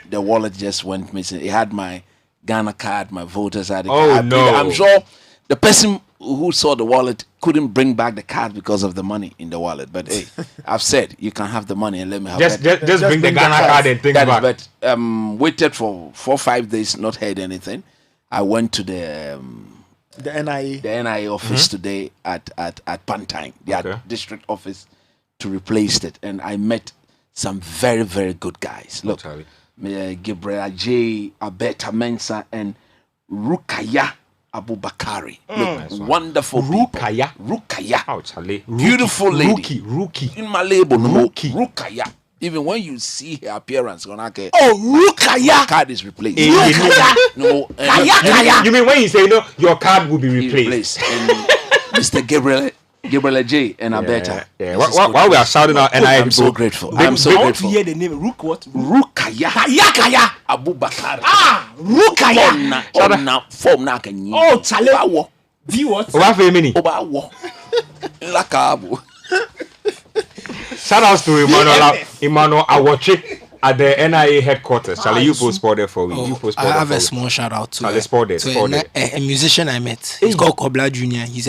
the wallet just went missing. It had my Ghana card, my voters ID card. I'm sure the person who saw the wallet couldn't bring back the card because of the money in the wallet. But hey, I've said you can have the money and let me have Just bring the Ghana card and think that back. is, but waited for 4 or 5 days, not heard anything. I went to the NIA office today at Pantine, their district office, to replace it, and I met some very, very good guys. Look, Gabriel J, Abeta Mensa, and Rukaya Abubakari. Look, wonderful Rukaya. people. Rukaya. Oh, Charlie. Beautiful lady. Rookie. In my label, Rukaya. Even when you see her appearance, Rukaya. Card is replaced. No, You mean when you say no, your card will be replaced? And Mr. Gabriel J and Abeta. Yeah. While we are shouting out NIA I'm so grateful. I'm so I want to grateful. hear the name. Rook what? Rukaya Abubakar. Rukaya. Form na kanyi. Oh, Charlie. D what? What for a minute? Obawo. Lakabu. Shout outs to Emmanuel Awoche at the NIA headquarters. Charlie, you post sport there for me. You post I have a small shout out to Charlie, sport there. a musician I met. He's called Kobla Jr. He's